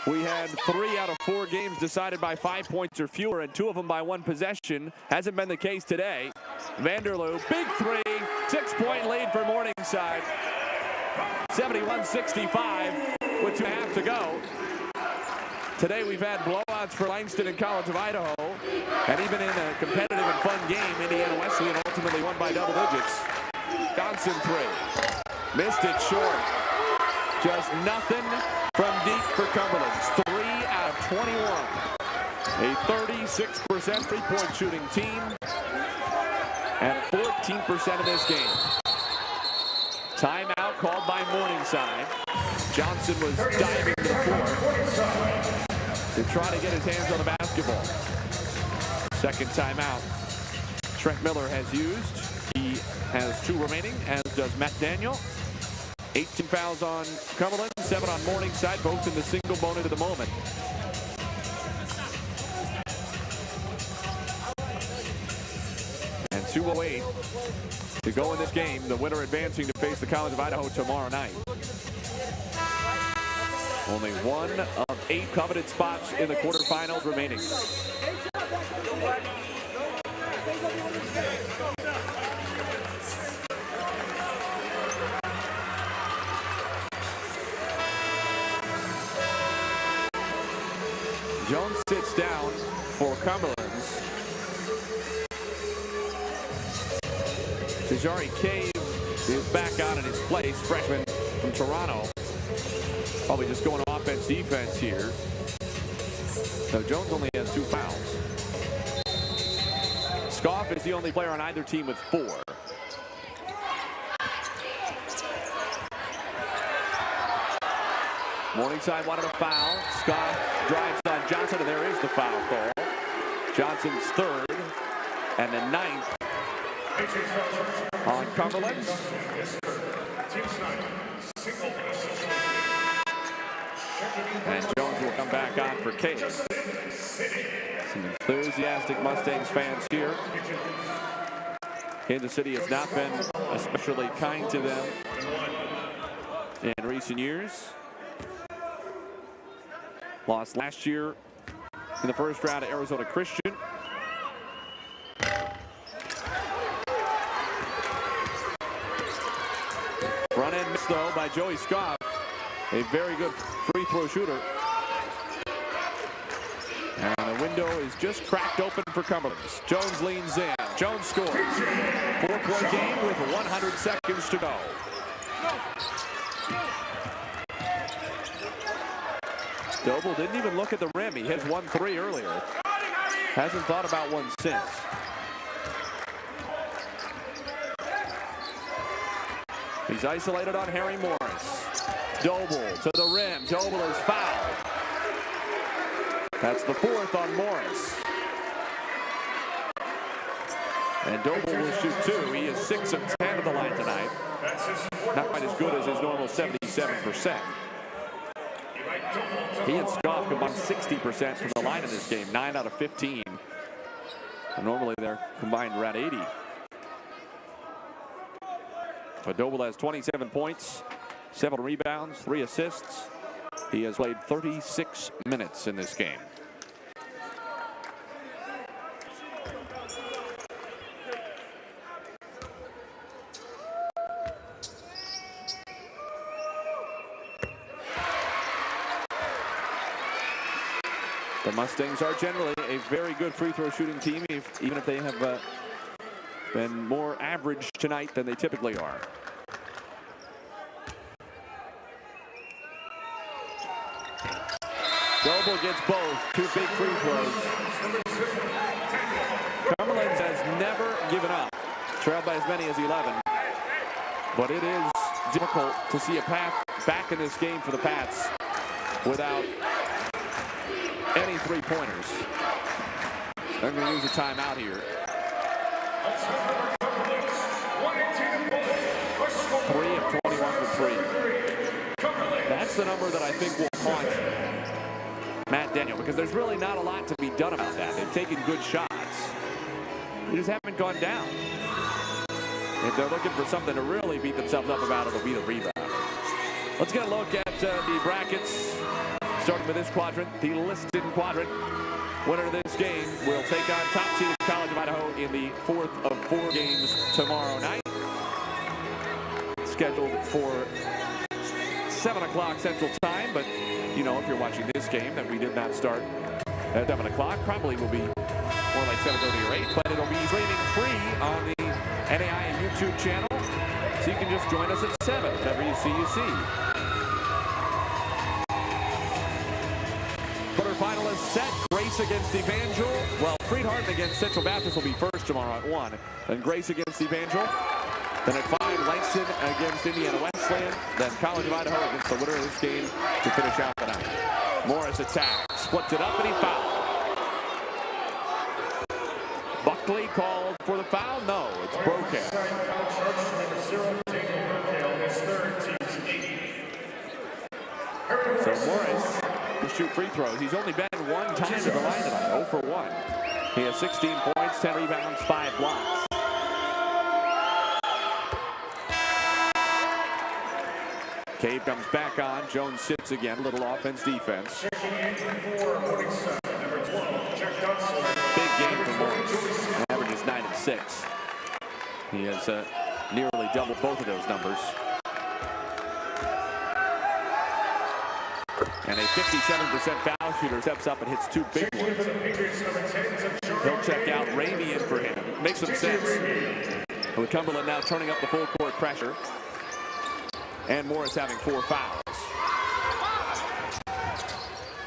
we had 3 out of 4 games decided by 5 points or fewer, and 2 of them by 1 possession. Hasn't been the case today. Vanderloo, big 3, 6-point lead for Morningside. 71-65 with 2.5 to go. Today we've had blowouts for Langston and College of Idaho, and even in a competitive and fun game, Indiana Wesleyan ultimately won by double digits. Johnson 3. Missed it short. Just nothing from deep for Cumberlands. 3 out of 21. A 36% three-point shooting team at 14% of this game. Timeout called by Morningside. Johnson was diving to the floor to try to get his hands on the basketball. Second timeout Trent Miller has used. He has 2 remaining, as does Matt Daniel. 18 fouls on Cumberland, 7 on Morningside, both in the single bonus at the moment. And 2:08 to go in this game. The winner advancing to face the College of Idaho tomorrow night. Only 1 of 8 coveted spots in the quarterfinals remaining. Jones sits down for Cumberlands. Tajari Cave is back on in his place, freshman from Toronto. Probably just going offense, defense here. So Jones only has 2 fouls. Scoff is the only player on either team with 4. Morningside wanted a foul. Scott drives on Johnson. foul call. Johnson's third and the 9th on Cumberlands. And Jones will come back on for Cade. Some enthusiastic Mustangs fans here. Kansas City has not been especially kind to them in recent years. Lost last year in the first round to Arizona Christian. Front end miss though by Joey Scoff, a very good free throw shooter. And the window is just cracked open for Cumberlands. Jones leans in. Jones scores. 4-point game with 100 seconds to go. Doble didn't even look at the rim. He hit 1-3 earlier. Hasn't thought about one since. He's isolated on Harry Morris. Doble to the rim. Doble is fouled. That's the 4th on Morris. And Doble will shoot 2. He is 6 of 10 at the line tonight. Not quite as good as his normal 77%. He and Scoff combined 60% from the line in this game, 9 out of 15. And normally they're combined around 80. But Doble has 27 points, 7 rebounds, 3 assists. He has played 36 minutes in this game. The Mustangs are generally a very good free throw shooting team, even if they have been more average tonight than they typically are. Doble gets both. 2 big free throws. Cumberlands has never given up. Trailed by as many as 11. But it is difficult to see a path back in this game for the Pats without any 3-pointers. They're going to use a timeout here. 3 of 21 for 3. That's the number that I think will haunt Matt Daniel, because there's really not a lot to be done about that. They've taken good shots. They just haven't gone down. If they're looking for something to really beat themselves up about, it'll be the rebound. Let's get a look at the brackets. Starting with this quadrant, the listed quadrant. Winner of this game will take on top-seeded College of Idaho in the 4th of 4 games tomorrow night. Scheduled for 7 o'clock Central Time, but you know, if you're watching this game that we did not start at 7 o'clock, probably will be more like 7:30 or 8, but it'll be streaming free on the NAIA YouTube channel, so you can just join us at 7, whatever you see, you see. Quarterfinalists set. Grace against Evangel. Well, Freed Harden against Central Baptist will be first tomorrow at 1. Then Grace against Evangel. Then at 5, Langston against Indiana Wesleyan. Then College of Idaho against the winner of this game to finish out the night. Morris attacks, splits it up, and he fouled. Buckley called for the foul. No, it's broken. So Morris will shoot free throws. He's only been 1 time to the line tonight, 0 for 1. He has 16 points, 10 rebounds, 5 blocks. Cave comes back on. Jones sits again. Little offense, defense. Big game for Morris. Averages 9 and 6. He has nearly doubled both of those numbers. And a 57% foul shooter steps up and hits 2 big ones. He'll check out Ramey in for him. Makes some sense. With Cumberland now turning up the full court pressure. And Morris having 4 fouls.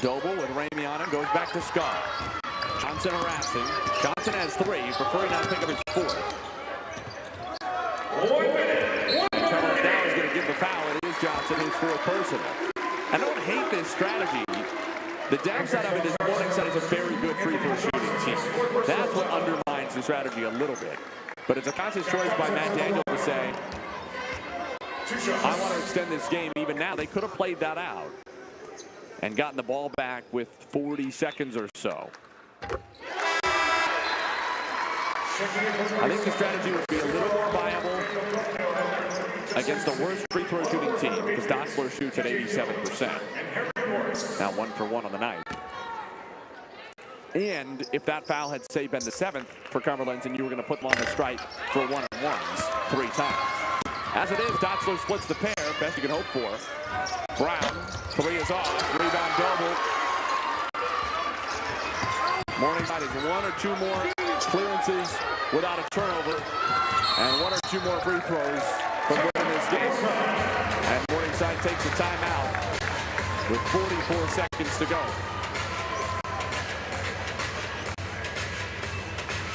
Doble with Ramey on him, goes back to Scott. Johnson harassing. Johnson has 3. He's preferring not to pick up his 4th. And Cumberland now is going to give the foul. It is Johnson, his 4th personal. I don't hate this strategy The downside of it is Morningside is a very good free throw shooting team. That's what undermines the strategy a little bit. But it's a conscious choice by Matt Daniel to say, I want to extend this game even now. They could have played that out and gotten the ball back with 40 seconds or so. I think the strategy would be a little more viable against the worst free throw shooting team because Dotzler shoots at 87%. Now 1 for 1 on the night. And if that foul had, say, been the 7th for Cumberlands and you were going to put them on the strike for 1-on-1s 3 times. As it is, Dotzler splits the pair, best you can hope for. Brown, 3 is off, rebound double. Morningside is 1 or 2 more clearances without a turnover and 1 or 2 more free throws from winning this game. And Morningside takes a timeout with 44 seconds to go.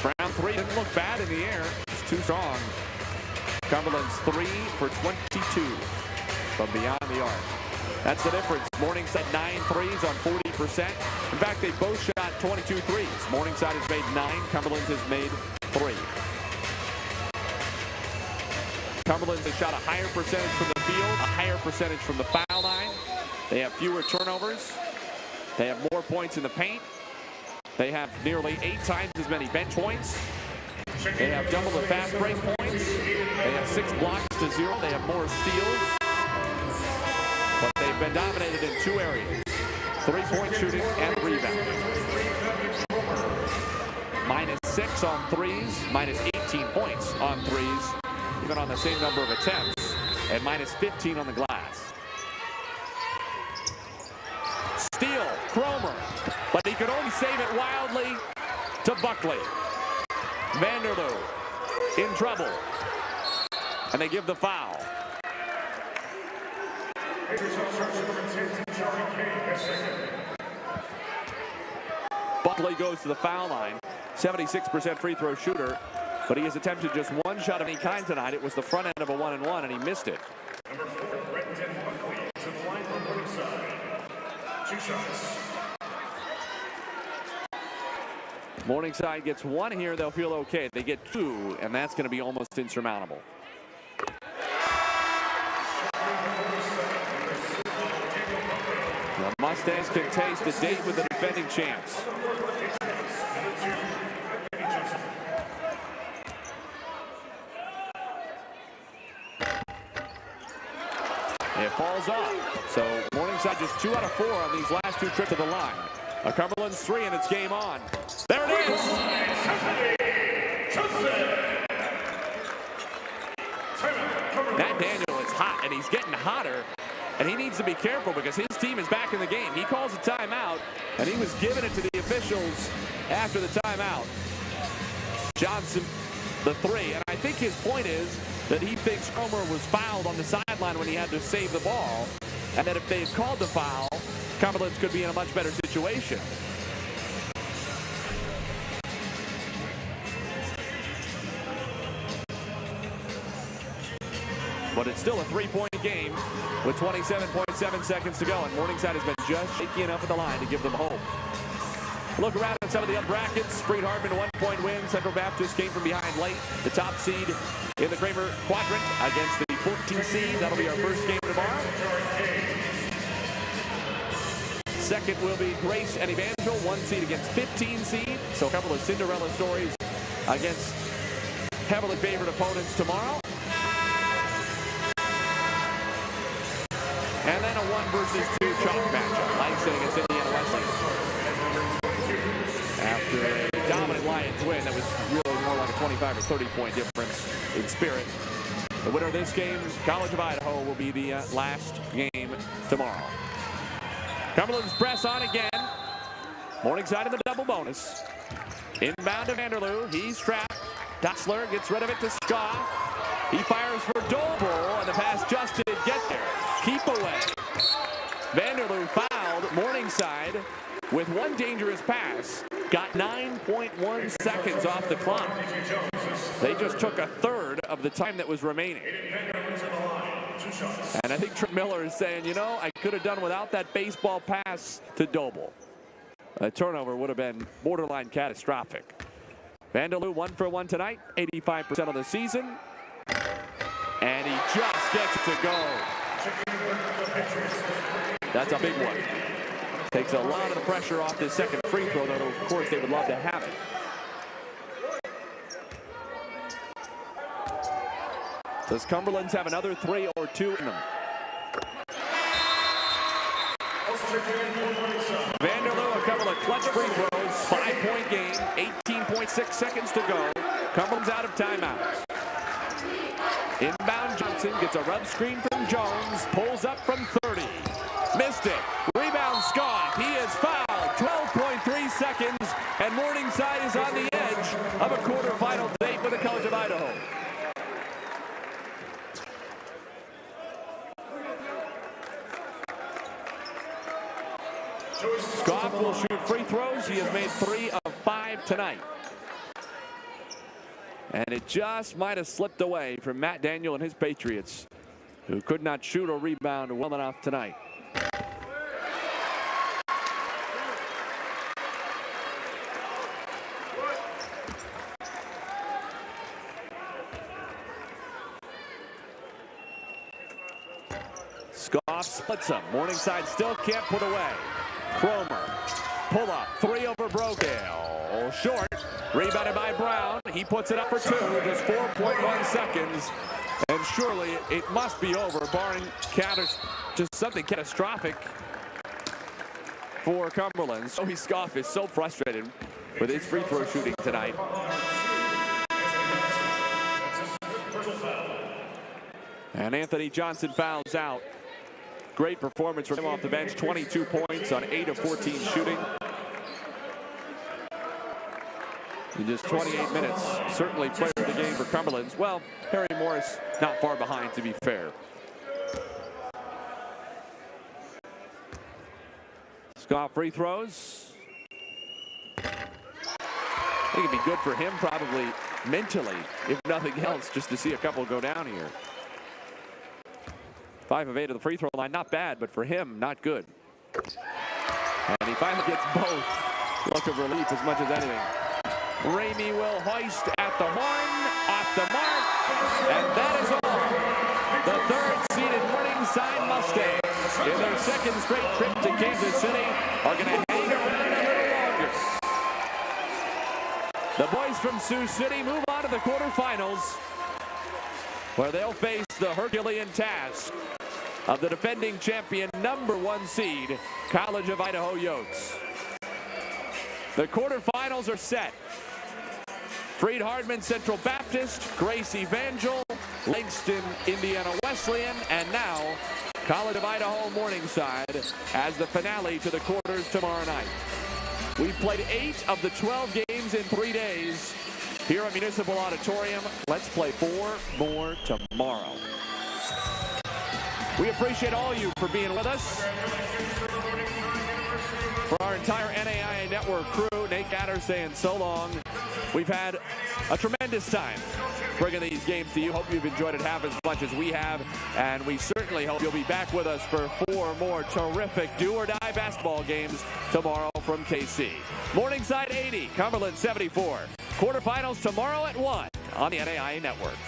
Brown 3 didn't look bad in the air. It's too strong. Cumberland's 3 for 22 from beyond the arc. That's the difference. Morningside 9 threes on 40%. In fact, they both shot 22 threes. Morningside has made 9. Cumberland's has made 3. Cumberland's has shot a higher percentage from the field, a higher percentage from the foul line. They have fewer turnovers. They have more points in the paint. They have nearly 8 times as many bench points. They have double the fast break points. They have 6 blocks to 0. They have more steals. But they've been dominated in 2 areas. 3-point shooting and rebounding. -6 on threes, -18 points on threes, even on the same number of attempts, and -15 on the glass. Steal, Cromer, but he could only save it wildly to Buckley. Vanderloo in trouble, and they give the foul. Buckley goes to the foul line, 76% free throw shooter, but he has attempted just 1 shot of any kind tonight. It was the front end of a 1-and-1, and he missed it. Number 4, Brenton Buckley to the line from Morningside. 2 shots. Morningside gets 1 here, they'll feel okay. They get 2, and that's going to be almost insurmountable. The Mustangs can taste a date with the defending champs. It falls off. So Morningside just 2 out of 4 on these last 2 trips to the line. A Cumberland's 3 and it's game on. There it is. Matt Daniel is hot and he's getting hotter. And he needs to be careful because his team is back in the game. He calls a timeout and he was giving it to the officials after the timeout. Johnson, the 3. And I think his point is that he thinks Cromer was fouled on the sideline when he had to save the ball. And that if they had called the foul, Cumberlands could be in a much better situation. But it's still a 3-point game with 27.7 seconds to go. And Morningside has been just shaky enough at the line to give them hope. Look around at some of the other brackets. Freed-Hardeman, 1-point win. Central Baptist came from behind late. The top seed in the Kramer quadrant against the 14th seed. That'll be our first game tomorrow. Second will be Grace and Evangel, 1 seed against 15 seed. So a couple of Cinderella stories against heavily favored opponents tomorrow. And then a 1 versus 2 chalk matchup. Langston against Indiana Wesleyan. After a dominant Lions win, that was really more like a 25 or 30-point difference in spirit. The winner of this game, College of Idaho, will be the last game tomorrow. Cumberland's press on again. Morningside in the double bonus. Inbound to Vanderloo. He's trapped. Dotzler gets rid of it to Ska. He fires for Doble, and the pass just didn't get there. Keep away. Vanderloo fouled. Morningside with 1 dangerous pass. Got 9.1 seconds off the clock. They just took a third of the time that was remaining. And I think Trent Miller is saying, you know, I could have done without that baseball pass to Doble. A turnover would have been borderline catastrophic. Vanderloo 1 for 1 tonight, 85% of the season. And he just gets it to go. That's a big one. Takes a lot of the pressure off this second free throw, though of course they would love to have it. Does Cumberlands have another 3 or 2 in them? Vanderloo, a couple of clutch free throws, 5-point game, 18.6 seconds to go. Cumberlands out of timeouts. Inbound Johnson gets a rub screen from Jones, pulls up from 30. Missed it. Rebound Scoff. He is fouled. 12.3 seconds, and Morningside is on the edge of a quarterfinal date with the College of Idaho. Scoff will shoot free throws. He has made 3 of 5 tonight. And it just might have slipped away from Matt Daniel and his Patriots, who could not shoot or rebound well enough tonight. Scoff splits him. Morningside still can't put away. Cromer, pull up, 3 over Brogale. Short, rebounded by Brown. He puts it up for 2, just 4.1 seconds. And surely it must be over, barring just something catastrophic for Cumberland. So Scoff is so frustrated with his free throw shooting tonight. And Anthony Johnson fouls out. Great performance from him off the bench, 22 points on 8 of 14 shooting. In just 28 minutes, certainly player of the game for Cumberlands. Well, Harry Morris not far behind, to be fair. Scoff free throws. I think it'd be good for him probably mentally, if nothing else, just to see a couple go down here. 5 of 8 of the free throw line, not bad, but for him, not good. And he finally gets both. Look of relief as much as anything. Ramey will hoist at the horn, off the mark, and that is all. The third-seeded Morningside Mustangs, in their second straight trip to Kansas City, are going to hang around a little longer. The boys from Sioux City move on to the quarterfinals, where they'll face the Herculean task of the defending champion, #1 seed, College of Idaho Yotes. The quarterfinals are set. Freed Hardman Central Baptist, Grace Evangel, Langston Indiana Wesleyan, and now College of Idaho Morningside as the finale to the quarters tomorrow night. We've played 8 of the 12 games in 3 days here at Municipal Auditorium. Let's play 4 more tomorrow. We appreciate all you for being with us. For our entire NAIA Network crew, Nate Gatter saying so long. We've had a tremendous time bringing these games to you. Hope you've enjoyed it half as much as we have, and we certainly hope you'll be back with us for 4 more terrific do-or-die basketball games tomorrow from KC. Morningside 80, Cumberland 74. Quarterfinals tomorrow at 1 on the NAIA Network.